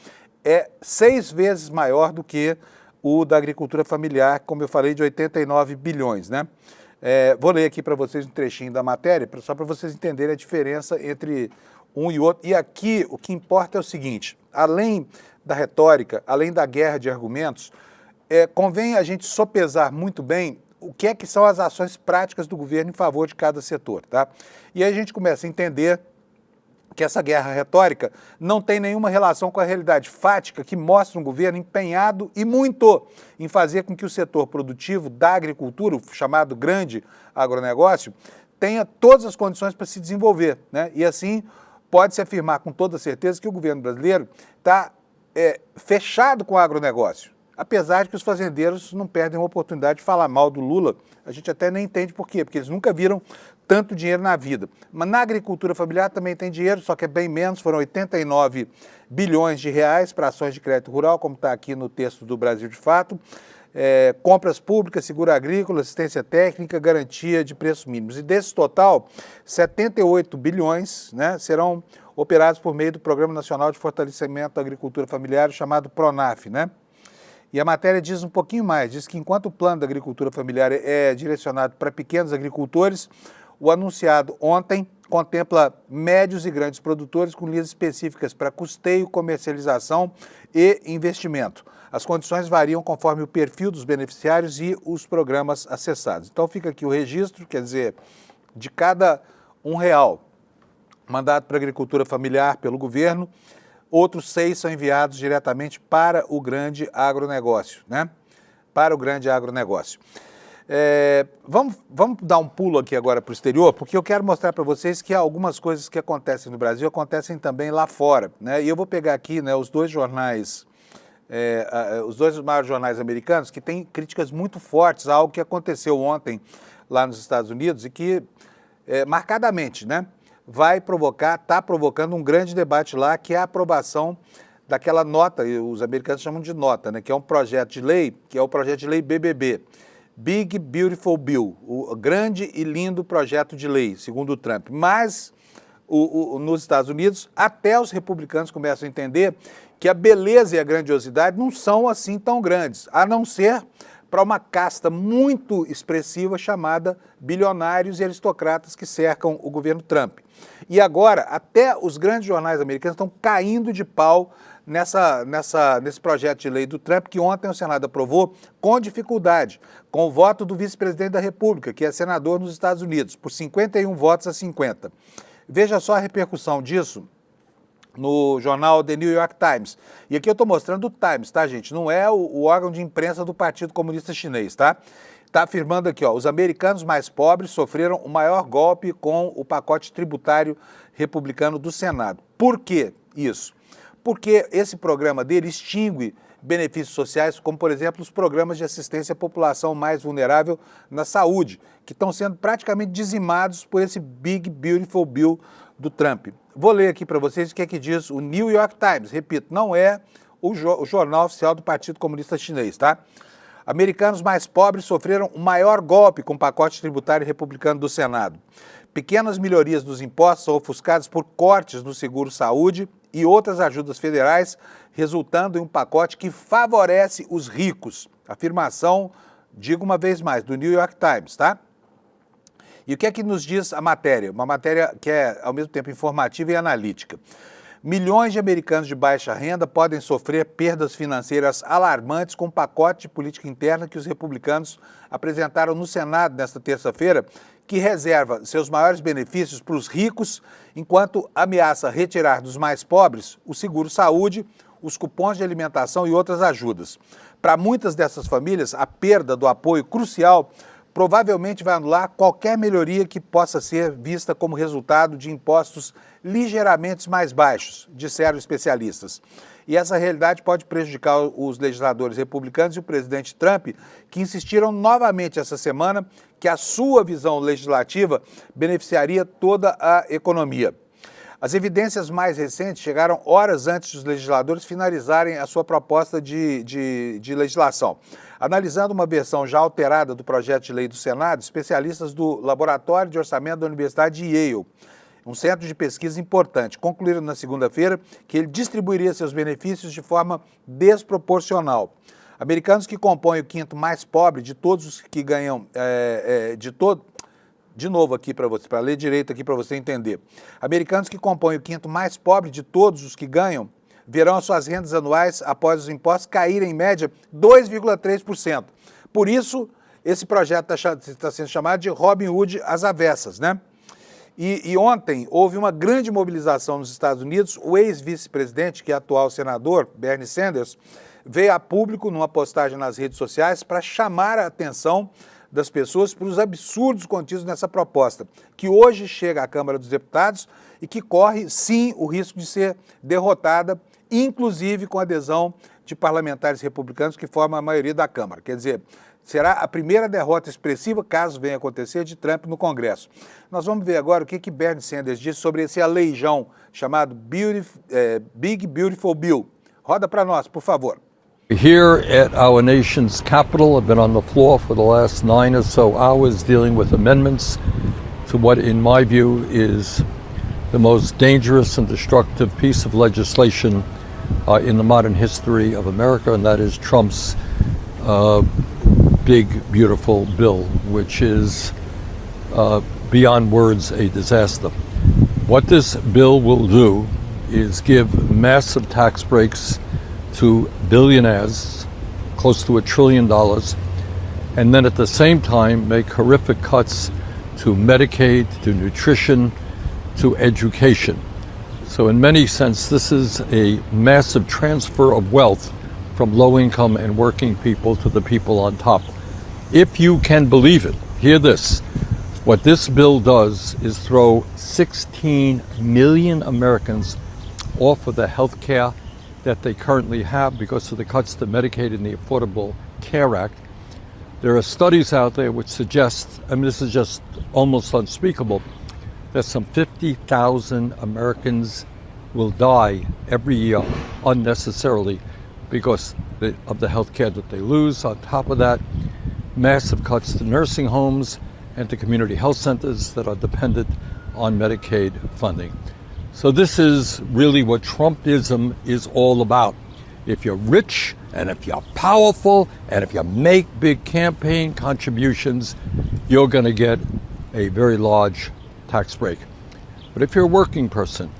é 6 vezes maior do que o da agricultura familiar, como eu falei, de 89 bilhões, né? Vou ler aqui para vocês um trechinho da matéria, só para vocês entenderem a diferença entre um e outro. E aqui o que importa é o seguinte, além da retórica, além da guerra de argumentos, convém a gente sopesar muito bem o que é que são as ações práticas do governo em favor de cada setor, tá? E aí a gente começa a entender que essa guerra retórica não tem nenhuma relação com a realidade fática que mostra um governo empenhado e muito em fazer com que o setor produtivo da agricultura, o chamado grande agronegócio, tenha todas as condições para se desenvolver, né? E assim pode-se afirmar com toda certeza que o governo brasileiro está fechado com o agronegócio. Apesar de que os fazendeiros não perdem a oportunidade de falar mal do Lula, a gente até nem entende por quê, porque eles nunca viram tanto dinheiro na vida. Mas na agricultura familiar também tem dinheiro, só que é bem menos, foram 89 bilhões de reais para ações de crédito rural, como está aqui no texto do Brasil de Fato, compras públicas, seguro agrícola, assistência técnica, garantia de preços mínimos. E desse total, 78 bilhões, né, serão operados por meio do Programa Nacional de Fortalecimento da Agricultura Familiar, chamado PRONAF, né? E a matéria diz um pouquinho mais, diz que enquanto o plano da agricultura familiar é direcionado para pequenos agricultores, o anunciado ontem contempla médios e grandes produtores com linhas específicas para custeio, comercialização e investimento. As condições variam conforme o perfil dos beneficiários e os programas acessados. Então fica aqui o registro, quer dizer, de cada R$1 mandado para a agricultura familiar pelo governo, outros 6 são enviados diretamente para o grande agronegócio, né? Para o grande agronegócio. Vamos dar um pulo aqui agora para o exterior, porque eu quero mostrar para vocês que algumas coisas que acontecem no Brasil acontecem também lá fora, né? E eu vou pegar aqui, né, os dois jornais, os dois maiores jornais americanos, que têm críticas muito fortes a algo que aconteceu ontem lá nos Estados Unidos e que, marcadamente, né, está provocando um grande debate lá, que é a aprovação daquela nota, os americanos chamam de nota, né, que é um projeto de lei, que é o projeto de lei BBB, Big Beautiful Bill, o grande e lindo projeto de lei, segundo o Trump. Mas nos Estados Unidos, até os republicanos começam a entender que a beleza e a grandiosidade não são assim tão grandes, a não ser para uma casta muito expressiva chamada bilionários e aristocratas que cercam o governo Trump. E agora, até os grandes jornais americanos estão caindo de pau nesse projeto de lei do Trump, que ontem o Senado aprovou com dificuldade, com o voto do vice-presidente da República, que é senador nos Estados Unidos, por 51 votos a 50. Veja só a repercussão disso no jornal The New York Times. E aqui eu estou mostrando o Times, tá, gente? Não é o órgão de imprensa do Partido Comunista Chinês, tá? Está afirmando aqui, ó, os americanos mais pobres sofreram o maior golpe com o pacote tributário republicano do Senado. Por que isso? Porque esse programa dele extingue benefícios sociais, como, por exemplo, os programas de assistência à população mais vulnerável na saúde, que estão sendo praticamente dizimados por esse Big Beautiful Bill do Trump. Vou ler aqui para vocês o que é que diz o New York Times. Repito, não é o jornal oficial do Partido Comunista Chinês, tá? Americanos mais pobres sofreram o maior golpe com o pacote tributário republicano do Senado. Pequenas melhorias dos impostos são ofuscadas por cortes no seguro-saúde e outras ajudas federais, resultando em um pacote que favorece os ricos. Afirmação, digo uma vez mais, do New York Times, tá? E o que é que nos diz a matéria? Uma matéria que é, ao mesmo tempo, informativa e analítica. Milhões de americanos de baixa renda podem sofrer perdas financeiras alarmantes com o pacote de política interna que os republicanos apresentaram no Senado nesta terça-feira, que reserva seus maiores benefícios para os ricos, enquanto ameaça retirar dos mais pobres o seguro-saúde, os cupons de alimentação e outras ajudas. Para muitas dessas famílias, a perda do apoio crucial provavelmente vai anular qualquer melhoria que possa ser vista como resultado de impostos ligeiramente mais baixos, disseram especialistas. E essa realidade pode prejudicar os legisladores republicanos e o presidente Trump, que insistiram novamente essa semana que a sua visão legislativa beneficiaria toda a economia. As evidências mais recentes chegaram horas antes dos legisladores finalizarem a sua proposta de legislação. Analisando uma versão já alterada do projeto de lei do Senado, especialistas do Laboratório de Orçamento da Universidade de Yale, um centro de pesquisa importante, concluíram na segunda-feira que ele distribuiria seus benefícios de forma desproporcional. Americanos que compõem o quinto mais pobre de todos os que ganham de novo aqui para você, para ler direito aqui para você entender. Americanos que compõem o quinto mais pobre de todos os que ganham verão as suas rendas anuais após os impostos caírem em média 2,3%. Por isso, esse projeto está sendo chamado de Robin Hood às avessas, né? E ontem houve uma grande mobilização nos Estados Unidos. O ex-vice-presidente, que é atual senador, Bernie Sanders, veio a público numa postagem nas redes sociais para chamar a atenção das pessoas para os absurdos contidos nessa proposta, que hoje chega à Câmara dos Deputados e que corre, sim, o risco de ser derrotada, inclusive com a adesão de parlamentares republicanos que formam a maioria da Câmara. Quer dizer, será a primeira derrota expressiva, caso venha acontecer, de Trump no Congresso. Nós vamos ver agora o que Bernie Sanders disse sobre esse aleijão chamado Big Beautiful Bill. Roda para nós, por favor. Here at our nation's capital, I've been on the floor for the last 9 or so hours dealing with amendments to what, in my view, is the most dangerous and destructive piece of legislation in the modern history of America, and that is Trump's Big Beautiful Bill, which is beyond words a disaster. What this bill will do is give massive tax breaks to billionaires, close to $1 trillion, and then at the same time make horrific cuts to Medicaid, to nutrition, to education. So in many sense, this is a massive transfer of wealth from low-income and working people to the people on top. If you can believe it, hear this. What this bill does is throw 16 million Americans off of the health care that they currently have because of the cuts to Medicaid and the Affordable Care Act. There are studies out there which suggest, I mean, this is just almost unspeakable, that some 50,000 Americans will die every year unnecessarily because of the health care that they lose. On top of that, massive cuts to nursing homes and to community health centers that are dependent on Medicaid funding. So this is really what Trumpism is all about. If you're rich and if you're powerful and if you make big campaign contributions, you're going to get a very large tax break. But if you're a working person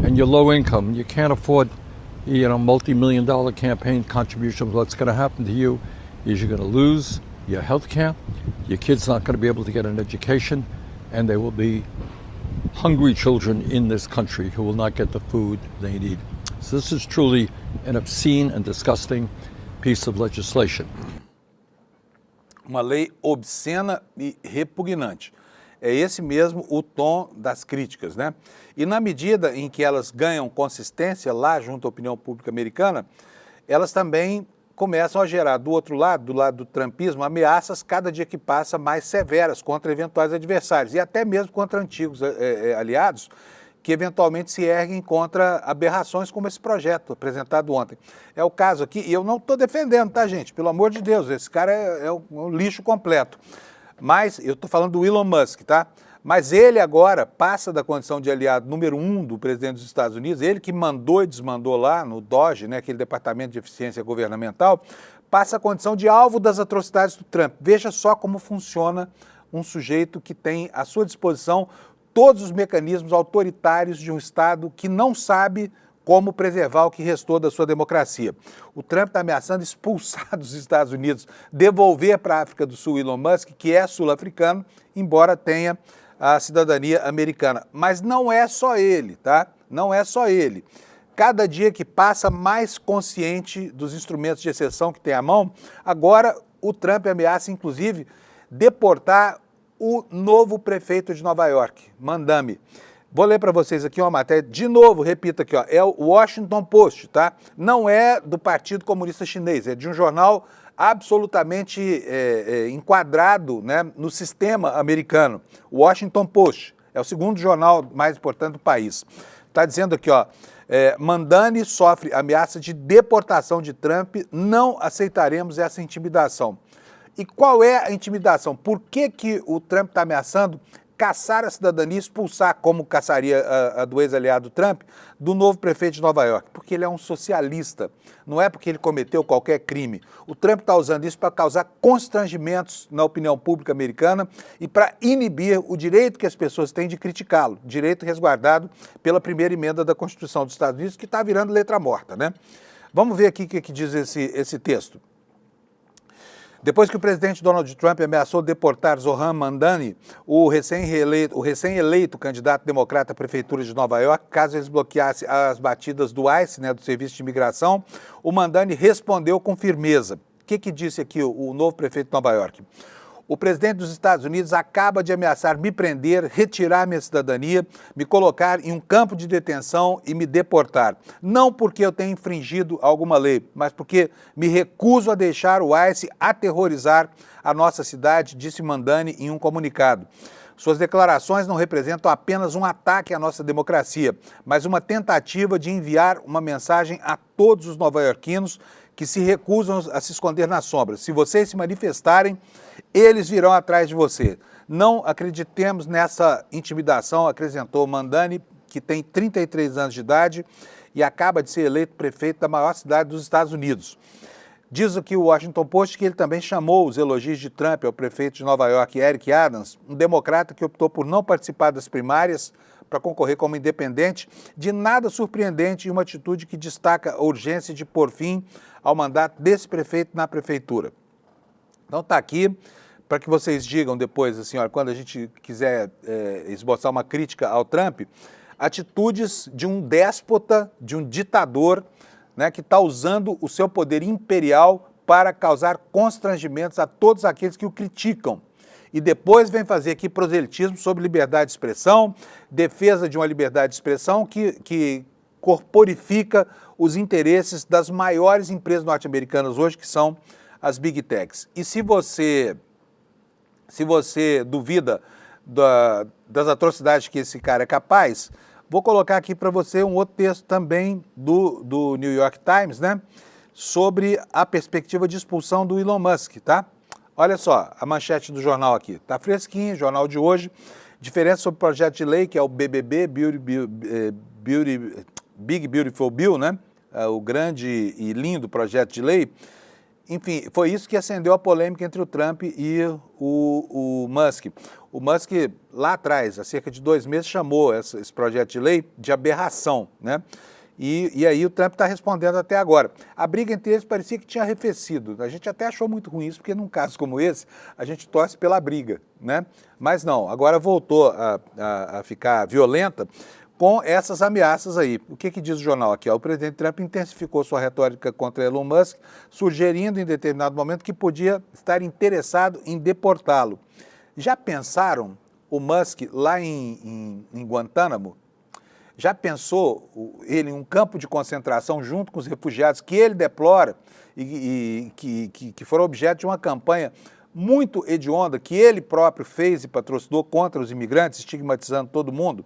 and you're low income, you can't afford, multi-million-dollar campaign contributions, what's going to happen to you is you're going to lose your health care, your kid's not going to be able to get an education, and there will be hungry children in this country who will not get the food they need. So this is truly an obscene and disgusting piece of legislation. Uma lei obscena e repugnante. É esse mesmo o tom das críticas, né? E na medida em que elas ganham consistência lá junto à opinião pública americana, elas também começam a gerar do outro lado, do lado do trumpismo, ameaças cada dia que passa mais severas contra eventuais adversários e até mesmo contra antigos aliados que eventualmente se erguem contra aberrações como esse projeto apresentado ontem. É o caso aqui, e eu não estou defendendo, tá, gente? Pelo amor de Deus, esse cara é um lixo completo. Mas eu estou falando do Elon Musk, tá? Mas ele agora passa da condição de aliado número 1 do presidente dos Estados Unidos, ele que mandou e desmandou lá no DOGE, né, aquele Departamento de Eficiência Governamental, passa a condição de alvo das atrocidades do Trump. Veja só como funciona um sujeito que tem à sua disposição todos os mecanismos autoritários de um Estado que não sabe como preservar o que restou da sua democracia. O Trump está ameaçando expulsar dos Estados Unidos, devolver para a África do Sul Elon Musk, que é sul-africano, embora tenha a cidadania americana. Mas não é só ele, tá? Não é só ele. Cada dia que passa, mais consciente dos instrumentos de exceção que tem à mão, agora o Trump ameaça, inclusive, deportar o novo prefeito de Nova York, Mandami. Vou ler para vocês aqui uma matéria, de novo, repito aqui, ó, é o Washington Post, tá? Não é do Partido Comunista Chinês, é de um jornal absolutamente enquadrado, né, no sistema americano. O Washington Post é o segundo jornal mais importante do país. Está dizendo aqui, ó, Mandani sofre ameaça de deportação de Trump, não aceitaremos essa intimidação. E qual é a intimidação? Por que o Trump está ameaçando caçar a cidadania, expulsar, como caçaria a do ex-aliado Trump, do novo prefeito de Nova York? Porque ele é um socialista, não é porque ele cometeu qualquer crime. O Trump está usando isso para causar constrangimentos na opinião pública americana e para inibir o direito que as pessoas têm de criticá-lo, direito resguardado pela primeira emenda da Constituição dos Estados Unidos, que está virando letra morta, né? Vamos ver aqui o que diz esse texto. Depois que o presidente Donald Trump ameaçou deportar Zohran Mamdani, o recém-eleito candidato democrata à prefeitura de Nova York, caso eles bloqueassem as batidas do ICE, né, do Serviço de Imigração, o Mamdani respondeu com firmeza. O que disse aqui o novo prefeito de Nova York? O presidente dos Estados Unidos acaba de ameaçar me prender, retirar minha cidadania, me colocar em um campo de detenção e me deportar. Não porque eu tenha infringido alguma lei, mas porque me recuso a deixar o ICE aterrorizar a nossa cidade, disse Mamdani em um comunicado. Suas declarações não representam apenas um ataque à nossa democracia, mas uma tentativa de enviar uma mensagem a todos os nova-iorquinos que se recusam a se esconder nas sombras. Se vocês se manifestarem, eles virão atrás de você. Não acreditemos nessa intimidação, acrescentou Mamdani, que tem 33 anos de idade e acaba de ser eleito prefeito da maior cidade dos Estados Unidos. Diz aqui o Washington Post que ele também chamou os elogios de Trump ao prefeito de Nova York, Eric Adams, um democrata que optou por não participar das primárias para concorrer como independente, de nada surpreendente em uma atitude que destaca a urgência de pôr fim ao mandato desse prefeito na prefeitura. Então está aqui para que vocês digam depois, assim, olha, quando a gente quiser esboçar uma crítica ao Trump, atitudes de um déspota, de um ditador, né, que está usando o seu poder imperial para causar constrangimentos a todos aqueles que o criticam. E depois vem fazer aqui proselitismo sobre liberdade de expressão, defesa de uma liberdade de expressão que corporifica os interesses das maiores empresas norte-americanas hoje, que são as Big Techs. E se você duvida das atrocidades que esse cara é capaz, vou colocar aqui para você um outro texto também do New York Times, né, sobre a perspectiva de expulsão do Elon Musk, tá? Olha só, a manchete do jornal aqui, tá fresquinho, jornal de hoje, diferença sobre o projeto de lei, que é o BBB, Big Beautiful Bill, né? O grande e lindo projeto de lei. Enfim, foi isso que acendeu a polêmica entre o Trump e o Musk. O Musk, lá atrás, há cerca de 2 meses, chamou esse projeto de lei de aberração, né? E aí o Trump está respondendo até agora. A briga entre eles parecia que tinha arrefecido. A gente até achou muito ruim isso, porque num caso como esse, a gente torce pela briga, né? Mas não, agora voltou a ficar violenta com essas ameaças aí. O que diz o jornal aqui? O presidente Trump intensificou sua retórica contra Elon Musk, sugerindo em determinado momento que podia estar interessado em deportá-lo. Já pensaram o Musk lá em Guantánamo? Já pensou ele em um campo de concentração junto com os refugiados que ele deplora e que foram objeto de uma campanha muito hedionda que ele próprio fez e patrocinou contra os imigrantes, estigmatizando todo mundo?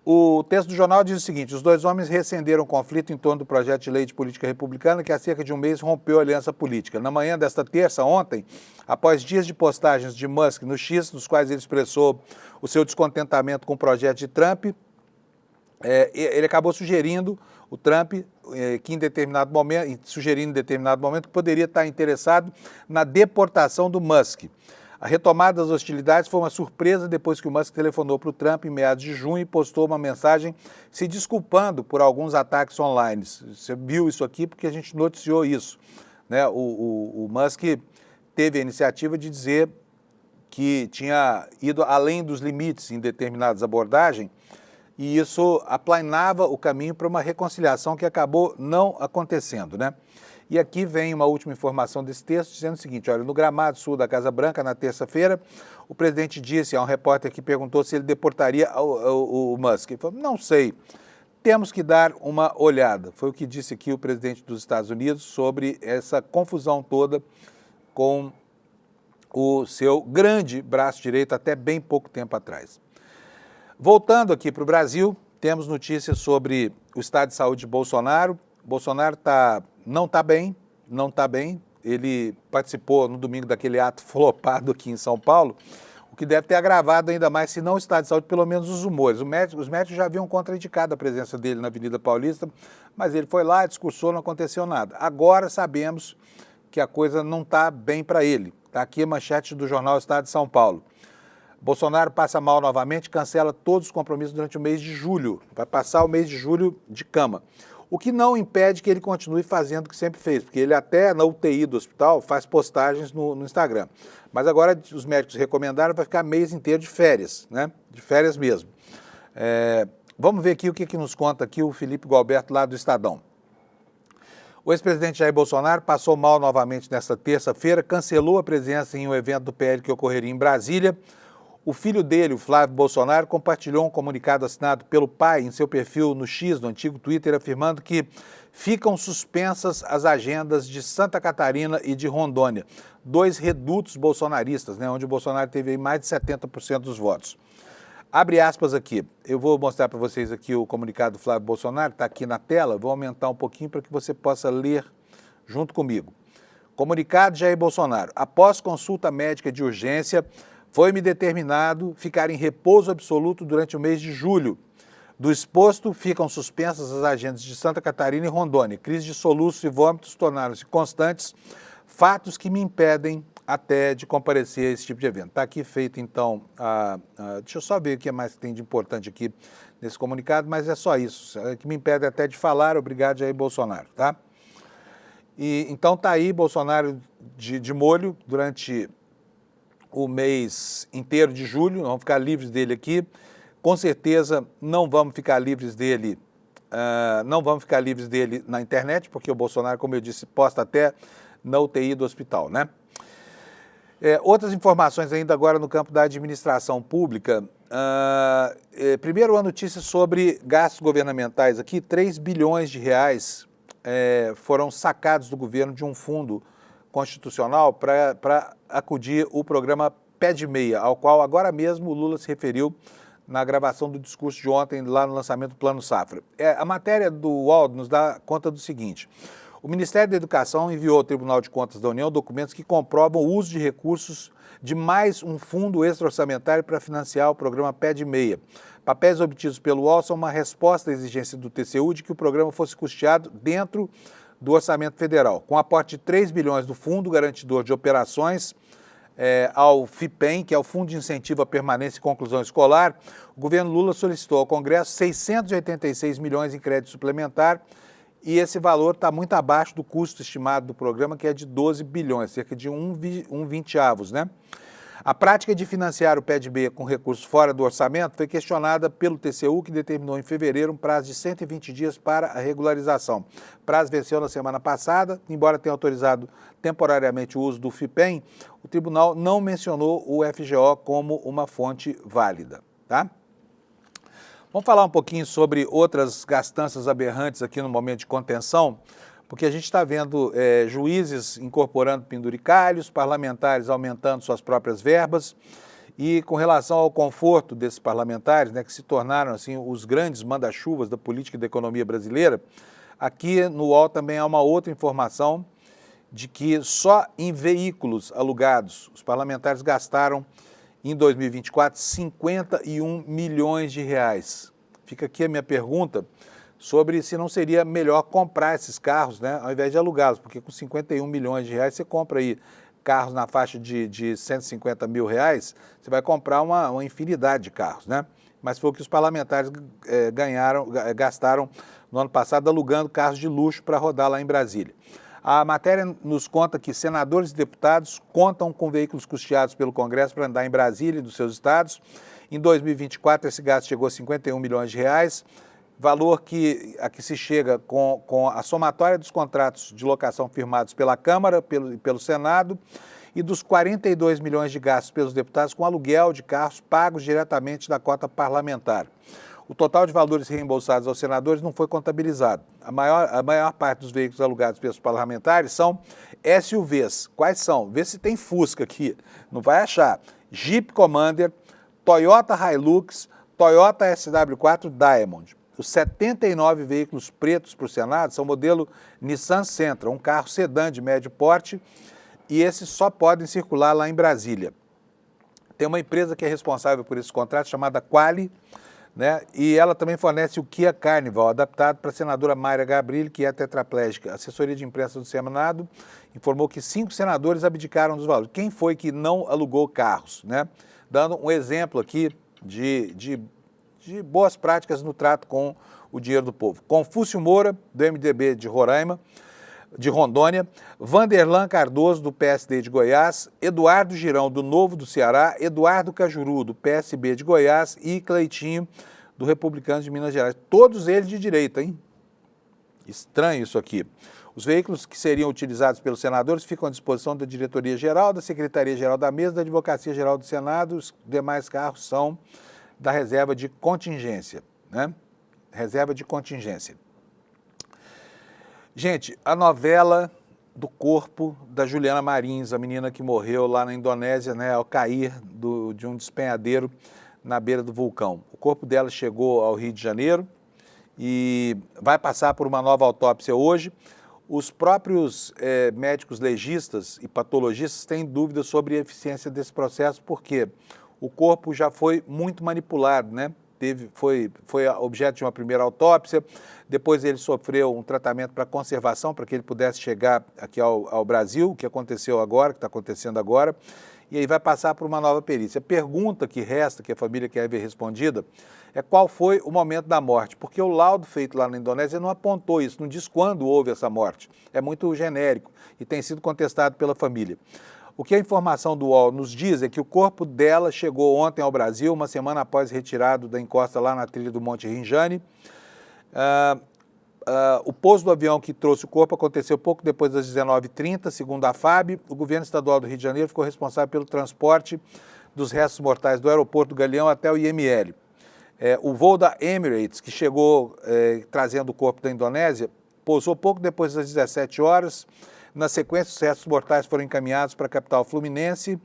O texto do jornal diz o seguinte: os dois homens reacenderam o conflito em torno do projeto de lei de política republicana que há cerca de um mês rompeu a aliança política. Na manhã desta terça, ontem, após dias de postagens de Musk no X, nos quais ele expressou o seu descontentamento com o projeto de Trump, ele acabou sugerindo, o Trump, que em determinado momento, que poderia estar interessado na deportação do Musk. A retomada das hostilidades foi uma surpresa depois que o Musk telefonou para o Trump em meados de junho e postou uma mensagem se desculpando por alguns ataques online. Você viu isso aqui porque a gente noticiou isso, né? O Musk teve a iniciativa de dizer que tinha ido além dos limites em determinadas abordagens, e isso aplanava o caminho para uma reconciliação que acabou não acontecendo, né? E aqui vem uma última informação desse texto dizendo o seguinte: olha, no gramado sul da Casa Branca, na terça-feira, o presidente disse a um repórter que perguntou se ele deportaria o Musk. Ele falou: não sei, temos que dar uma olhada. Foi o que disse aqui o presidente dos Estados Unidos sobre essa confusão toda com o seu grande braço direito até bem pouco tempo atrás. Voltando aqui para o Brasil, temos notícias sobre o estado de saúde de Bolsonaro. Bolsonaro não está bem. Ele participou no domingo daquele ato flopado aqui em São Paulo, o que deve ter agravado ainda mais, se não o estado de saúde, pelo menos os humores. Os médicos já haviam contraindicado a presença dele na Avenida Paulista, mas ele foi lá, discursou, não aconteceu nada. Agora sabemos que a coisa não está bem para ele. Está aqui a manchete do jornal Estado de São Paulo. Bolsonaro passa mal novamente, cancela todos os compromissos durante o mês de julho. Vai passar o mês de julho de cama. O que não impede que ele continue fazendo o que sempre fez, porque ele até na UTI do hospital faz postagens no Instagram. Mas agora os médicos recomendaram para ficar mês inteiro de férias, né? De férias mesmo. Vamos ver aqui o que nos conta aqui o Felipe Gualberto lá do Estadão. O ex-presidente Jair Bolsonaro passou mal novamente nesta terça-feira, cancelou a presença em um evento do PL que ocorreria em Brasília. O filho dele, o Flávio Bolsonaro, compartilhou um comunicado assinado pelo pai em seu perfil no X, no antigo Twitter, afirmando que ficam suspensas as agendas de Santa Catarina e de Rondônia, dois redutos bolsonaristas, né, onde o Bolsonaro teve aí mais de 70% dos votos. Abre aspas aqui, eu vou mostrar para vocês aqui o comunicado do Flávio Bolsonaro, está aqui na tela, vou aumentar um pouquinho para que você possa ler junto comigo. Comunicado de Jair Bolsonaro, após consulta médica de urgência, foi-me determinado ficar em repouso absoluto durante o mês de julho. Do exposto, ficam suspensas as agendas de Santa Catarina e Rondônia. Crise de soluços e vômitos tornaram-se constantes, fatos que me impedem até de comparecer a esse tipo de evento. Está aqui feito, então, deixa eu só ver o que mais tem de importante aqui nesse comunicado, mas é só isso, que me impede até de falar, obrigado Jair Bolsonaro, tá? E, então está aí Bolsonaro de molho durante o mês inteiro de julho, vamos ficar livres dele aqui. Com certeza não vamos ficar livres dele, na internet, porque o Bolsonaro, como eu disse, posta até na UTI do hospital, né? Outras informações ainda agora no campo da administração pública. Primeiro, uma notícia sobre gastos governamentais aqui, 3 bilhões de reais foram sacados do governo de um fundo constitucional para acudir o programa Pé de Meia, ao qual agora mesmo o Lula se referiu na gravação do discurso de ontem, lá no lançamento do Plano Safra. A matéria do UOL nos dá conta do seguinte: o Ministério da Educação enviou ao Tribunal de Contas da União documentos que comprovam o uso de recursos de mais um fundo extra-orçamentário para financiar o programa Pé de Meia. Papéis obtidos pelo UOL são uma resposta à exigência do TCU de que o programa fosse custeado dentro do orçamento federal, com aporte de 3 bilhões do Fundo Garantidor de Operações ao FIPEM, que é o Fundo de Incentivo à Permanência e Conclusão Escolar. O governo Lula solicitou ao Congresso 686 milhões em crédito suplementar e esse valor está muito abaixo do custo estimado do programa, que é de 12 bilhões, cerca de um vinteavos, né? A prática de financiar o Pé de Meia com recursos fora do orçamento foi questionada pelo TCU, que determinou em fevereiro um prazo de 120 dias para a regularização. O prazo venceu na semana passada, embora tenha autorizado temporariamente o uso do FIPEM, o tribunal não mencionou o FGO como uma fonte válida, tá? Vamos falar um pouquinho sobre outras gastanças aberrantes aqui no momento de contenção, porque a gente está vendo juízes incorporando penduricalhos, parlamentares aumentando suas próprias verbas, e com relação ao conforto desses parlamentares, né, que se tornaram assim, os grandes manda-chuvas da política e da economia brasileira, aqui no UOL também há uma outra informação de que só em veículos alugados os parlamentares gastaram em 2024 51 milhões de reais. Fica aqui a minha pergunta sobre se não seria melhor comprar esses carros, né, ao invés de alugá-los, porque com 51 milhões de reais você compra aí carros na faixa de 150 mil reais, você vai comprar uma infinidade de carros, né? Mas foi o que os parlamentares gastaram no ano passado alugando carros de luxo para rodar lá em Brasília. A matéria nos conta que senadores e deputados contam com veículos custeados pelo Congresso para andar em Brasília e dos seus estados. Em 2024, esse gasto chegou a 51 milhões de reais, valor a que se chega com a somatória dos contratos de locação firmados pela Câmara e pelo Senado e dos 42 milhões de gastos pelos deputados com aluguel de carros pagos diretamente da cota parlamentar. O total de valores reembolsados aos senadores não foi contabilizado. A maior parte dos veículos alugados pelos parlamentares são SUVs. Quais são? Vê se tem Fusca aqui. Não vai achar. Jeep Commander, Toyota Hilux, Toyota SW4 Diamond. Os 79 veículos pretos para o Senado são modelo Nissan Sentra, um carro sedã de médio porte, e esses só podem circular lá em Brasília. Tem uma empresa que é responsável por esse contrato, chamada Quali, né? E ela também fornece o Kia Carnival, adaptado para a senadora Mayra Gabrilli, que é tetraplégica. A assessoria de imprensa do Senado informou que 5 senadores abdicaram dos valores. Quem foi que não alugou carros, né? Dando um exemplo aqui de boas práticas no trato com o dinheiro do povo. Confúcio Moura, do MDB de Roraima, de Rondônia, Vanderlan Cardoso, do PSD de Goiás, Eduardo Girão, do Novo do Ceará, Eduardo Cajuru, do PSB de Goiás e Cleitinho, do Republicanos de Minas Gerais. Todos eles de direita, hein? Estranho isso aqui. Os veículos que seriam utilizados pelos senadores ficam à disposição da Diretoria-Geral, da Secretaria-Geral da Mesa, da Advocacia-Geral do Senado. Os demais carros são da reserva de contingência, né? Reserva de contingência. Gente, a novela do corpo da Juliana Marins, a menina que morreu lá na Indonésia, né, ao cair de um despenhadeiro na beira do vulcão. O corpo dela chegou ao Rio de Janeiro e vai passar por uma nova autópsia hoje. Os próprios médicos legistas e patologistas têm dúvidas sobre a eficiência desse processo, porque o corpo já foi muito manipulado, né? Foi objeto de uma primeira autópsia, depois ele sofreu um tratamento para conservação, para que ele pudesse chegar aqui ao Brasil, o que aconteceu agora, que está acontecendo agora, e aí vai passar por uma nova perícia. A pergunta que resta, que a família quer ver respondida, é qual foi o momento da morte, porque o laudo feito lá na Indonésia não apontou isso, não diz quando houve essa morte, é muito genérico e tem sido contestado pela família. O que a informação do UOL nos diz é que o corpo dela chegou ontem ao Brasil, uma semana após retirado da encosta lá na trilha do Monte Rinjani. O pouso do avião que trouxe o corpo aconteceu pouco depois das 19h30, segundo a FAB. O governo estadual do Rio de Janeiro ficou responsável pelo transporte dos restos mortais do aeroporto do Galeão até o IML. O voo da Emirates, que chegou trazendo o corpo da Indonésia, pousou pouco depois das 17 horas. Na sequência, os restos mortais foram encaminhados para a capital fluminense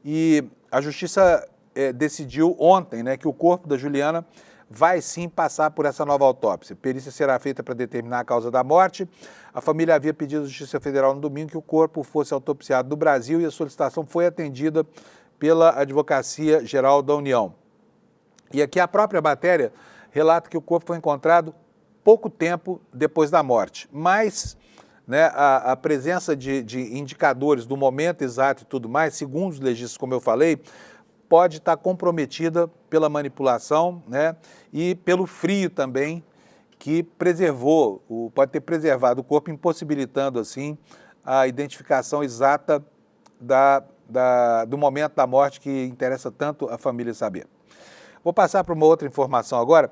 e a Justiça decidiu ontem, né, que o corpo da Juliana vai sim passar por essa nova autópsia. A perícia será feita para determinar a causa da morte. A família havia pedido à Justiça Federal no domingo que o corpo fosse autopsiado no Brasil e a solicitação foi atendida pela Advocacia Geral da União. E aqui a própria matéria relata que o corpo foi encontrado pouco tempo depois da morte, mas né, a presença de indicadores do momento exato e tudo mais, segundo os legistas, como eu falei, pode estar comprometida pela manipulação, né, e pelo frio também, que pode ter preservado o corpo, impossibilitando assim a identificação exata do momento da morte, que interessa tanto a família saber. Vou passar para uma outra informação agora.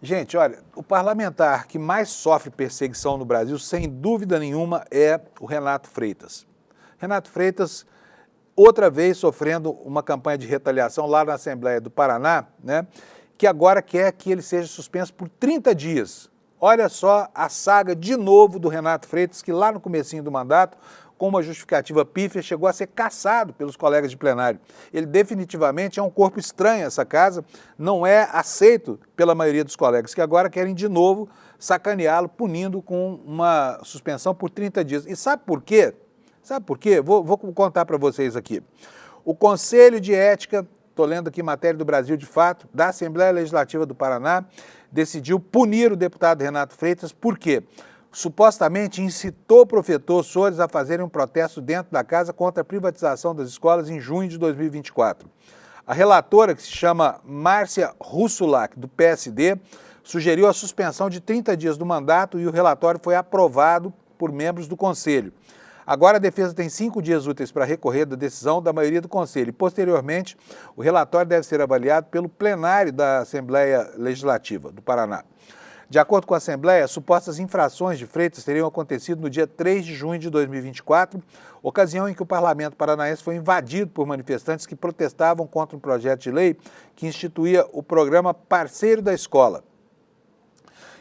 Gente, olha, o parlamentar que mais sofre perseguição no Brasil, sem dúvida nenhuma, é o Renato Freitas. Renato Freitas, outra vez sofrendo uma campanha de retaliação lá na Assembleia do Paraná, né, que agora quer que ele seja suspenso por 30 dias. Olha só a saga de novo do Renato Freitas, que lá no comecinho do mandato, com uma justificativa pífia, chegou a ser cassado pelos colegas de plenário. Ele definitivamente é um corpo estranho a essa casa, não é aceito pela maioria dos colegas, que agora querem de novo sacaneá-lo, punindo com uma suspensão por 30 dias. E sabe por quê? Sabe por quê? Vou contar para vocês aqui. O Conselho de Ética, estou lendo aqui matéria do Brasil de Fato, da Assembleia Legislativa do Paraná, decidiu punir o deputado Renato Freitas, por quê? Supostamente incitou o professor Soares a fazerem um protesto dentro da casa contra a privatização das escolas em junho de 2024. A relatora, que se chama Márcia Russulac, do PSD, sugeriu a suspensão de 30 dias do mandato e o relatório foi aprovado por membros do Conselho. Agora a defesa tem 5 dias úteis para recorrer da decisão da maioria do Conselho e, posteriormente, o relatório deve ser avaliado pelo plenário da Assembleia Legislativa do Paraná. De acordo com a Assembleia, supostas infrações de Freitas teriam acontecido no dia 3 de junho de 2024, ocasião em que o parlamento paranaense foi invadido por manifestantes que protestavam contra um projeto de lei que instituía o programa Parceiro da Escola.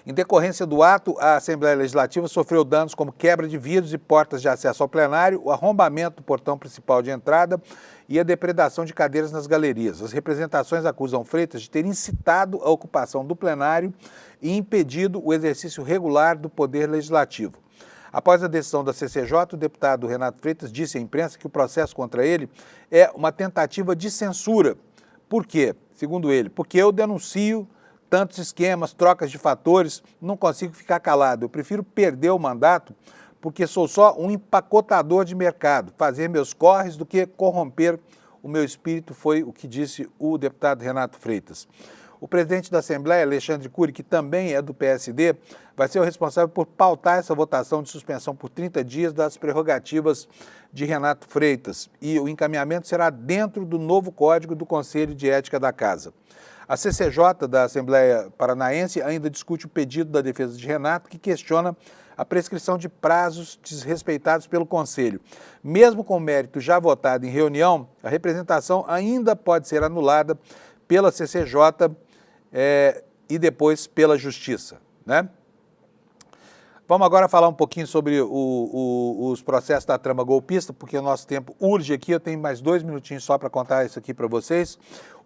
Em decorrência do ato, a Assembleia Legislativa sofreu danos como quebra de vidros e portas de acesso ao plenário, o arrombamento do portão principal de entrada e a depredação de cadeiras nas galerias. As representações acusam Freitas de ter incitado a ocupação do plenário e impedido o exercício regular do poder legislativo. Após a decisão da CCJ, o deputado Renato Freitas disse à imprensa que o processo contra ele é uma tentativa de censura. Por quê? Segundo ele, porque eu denuncio tantos esquemas, trocas de fatores, não consigo ficar calado. Eu prefiro perder o mandato porque sou só um empacotador de mercado, fazer meus corres do que corromper o meu espírito, foi o que disse o deputado Renato Freitas. O presidente da Assembleia, Alexandre Cury, que também é do PSD, vai ser o responsável por pautar essa votação de suspensão por 30 dias das prerrogativas de Renato Freitas. E o encaminhamento será dentro do novo Código do Conselho de Ética da Casa. A CCJ da Assembleia Paranaense ainda discute o pedido da defesa de Renato, que questiona a prescrição de prazos desrespeitados pelo Conselho. Mesmo com o mérito já votado em reunião, a representação ainda pode ser anulada pela CCJ e depois pela Justiça, né? Vamos agora falar um pouquinho sobre os processos da trama golpista, porque o nosso tempo urge aqui. Eu tenho mais 2 minutinhos só para contar isso aqui para vocês.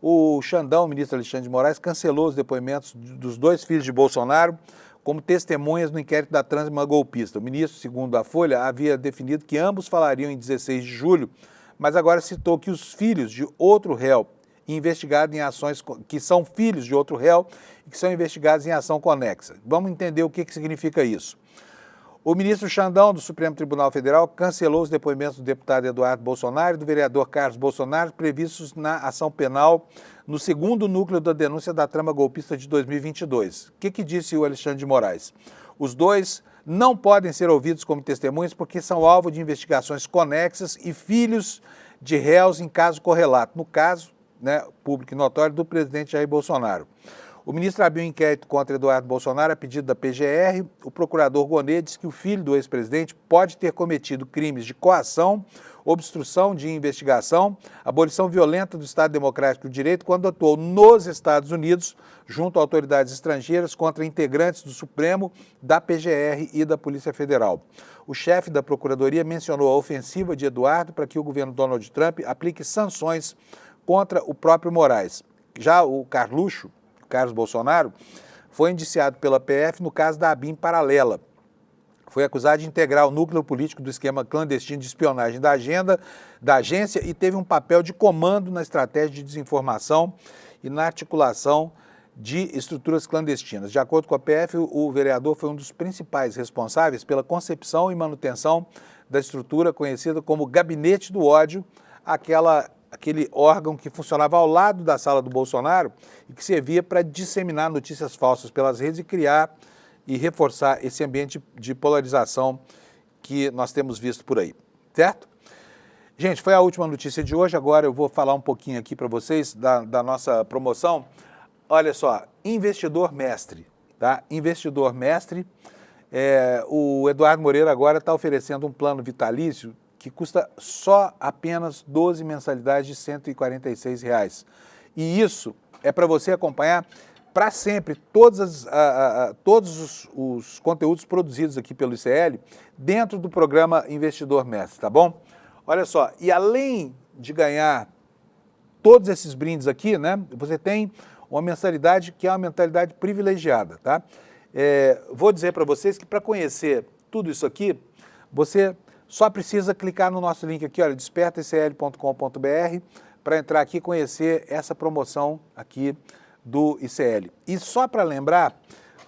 O Xandão, o ministro Alexandre de Moraes, cancelou os depoimentos dos 2 filhos de Bolsonaro como testemunhas no inquérito da trama golpista. O ministro, segundo a Folha, havia definido que ambos falariam em 16 de julho, mas agora citou que os filhos de outro réu investigados em ações, que são filhos de outro réu e que são investigados em ação conexa. Vamos entender o que significa isso. O ministro Xandão, do Supremo Tribunal Federal, cancelou os depoimentos do deputado Eduardo Bolsonaro e do vereador Carlos Bolsonaro previstos na ação penal no 2º núcleo da denúncia da trama golpista de 2022. O que disse o Alexandre de Moraes? Os 2 não podem ser ouvidos como testemunhas porque são alvo de investigações conexas e filhos de réus em caso correlato, no caso, né, público e notório, do presidente Jair Bolsonaro. O ministro abriu um inquérito contra Eduardo Bolsonaro a pedido da PGR. O procurador Gonê disse que o filho do ex-presidente pode ter cometido crimes de coação, obstrução de investigação, abolição violenta do Estado Democrático de Direito quando atuou nos Estados Unidos junto a autoridades estrangeiras contra integrantes do Supremo, da PGR e da Polícia Federal. O chefe da Procuradoria mencionou a ofensiva de Eduardo para que o governo Donald Trump aplique sanções contra o próprio Moraes. Já o Carluxo, Carlos Bolsonaro, foi indiciado pela PF no caso da ABIN paralela. Foi acusado de integrar o núcleo político do esquema clandestino de espionagem da agência e teve um papel de comando na estratégia de desinformação e na articulação de estruturas clandestinas. De acordo com a PF, o vereador foi um dos principais responsáveis pela concepção e manutenção da estrutura conhecida como Gabinete do Ódio, aquele órgão que funcionava ao lado da sala do Bolsonaro e que servia para disseminar notícias falsas pelas redes e criar e reforçar esse ambiente de polarização que nós temos visto por aí, certo? Gente, foi a última notícia de hoje. Agora eu vou falar um pouquinho aqui para vocês da nossa promoção. Olha só, investidor mestre, tá? Investidor mestre, o Eduardo Moreira agora está oferecendo um plano vitalício que custa só apenas 12 mensalidades de R$ 146. E isso é para você acompanhar para sempre todos os conteúdos produzidos aqui pelo ICL dentro do programa Investidor Mestre, tá bom? Olha só, e além de ganhar todos esses brindes aqui, né, você tem uma mensalidade que é uma mensalidade privilegiada, tá? Vou dizer para vocês que para conhecer tudo isso aqui, você só precisa clicar no nosso link aqui, olha, despertaicl.com.br, para entrar aqui e conhecer essa promoção aqui do ICL. E só para lembrar,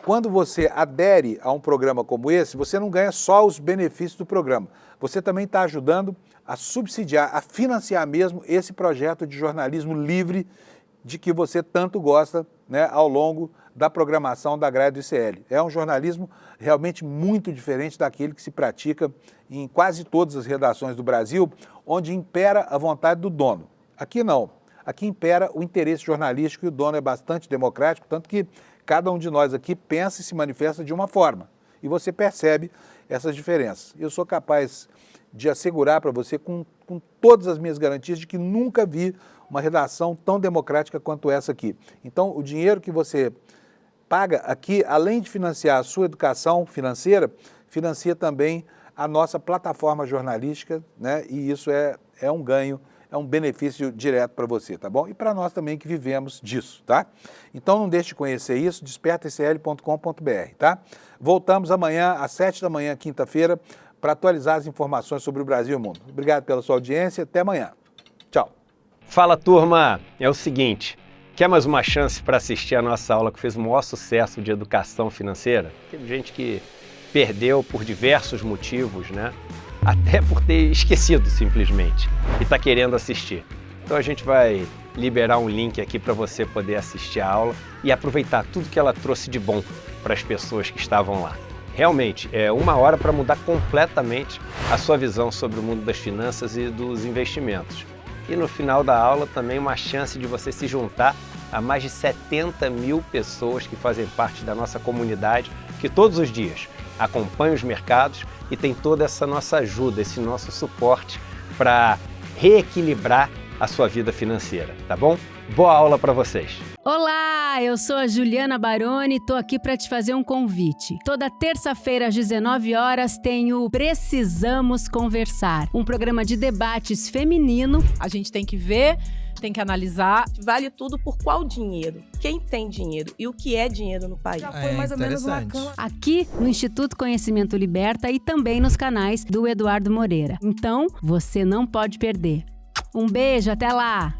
quando você adere a um programa como esse, você não ganha só os benefícios do programa, você também está ajudando a subsidiar, a financiar mesmo esse projeto de jornalismo livre de que você tanto gosta, né, ao longo da programação da grade do ICL. É um jornalismo realmente muito diferente daquele que se pratica em quase todas as redações do Brasil, onde impera a vontade do dono. Aqui não. Aqui impera o interesse jornalístico e o dono é bastante democrático, tanto que cada um de nós aqui pensa e se manifesta de uma forma. E você percebe essas diferenças. Eu sou capaz de assegurar para você, com todas as minhas garantias, de que nunca vi uma redação tão democrática quanto essa aqui. Então, o dinheiro que você paga aqui, além de financiar a sua educação financeira, financia também a nossa plataforma jornalística, né? E isso é um ganho, é um benefício direto para você, tá bom? E para nós também que vivemos disso, tá? Então não deixe de conhecer isso, despertasl.com.br, tá? Voltamos amanhã às 7 da manhã, quinta-feira, para atualizar as informações sobre o Brasil e o mundo. Obrigado pela sua audiência, até amanhã. Tchau. Fala, turma! É o seguinte, quer mais uma chance para assistir a nossa aula que fez o maior sucesso de educação financeira? Teve gente que perdeu por diversos motivos, né? Até por ter esquecido simplesmente e está querendo assistir. Então a gente vai liberar um link aqui para você poder assistir a aula e aproveitar tudo que ela trouxe de bom para as pessoas que estavam lá. Realmente, é 1 hora para mudar completamente a sua visão sobre o mundo das finanças e dos investimentos. E no final da aula também uma chance de você se juntar a mais de 70 mil pessoas que fazem parte da nossa comunidade, que todos os dias acompanham os mercados e tem toda essa nossa ajuda, esse nosso suporte para reequilibrar a sua vida financeira, tá bom? Boa aula para vocês! Olá, eu sou a Juliana Baroni e tô aqui para te fazer um convite. Toda terça-feira às 19 horas tem o Precisamos Conversar, um programa de debates feminino. A gente tem que ver, tem que analisar. Vale tudo por qual dinheiro? Quem tem dinheiro e o que é dinheiro no país? Já foi mais ou menos uma cama. Aqui no Instituto Conhecimento Liberta e também nos canais do Eduardo Moreira. Então, você não pode perder. Um beijo, até lá!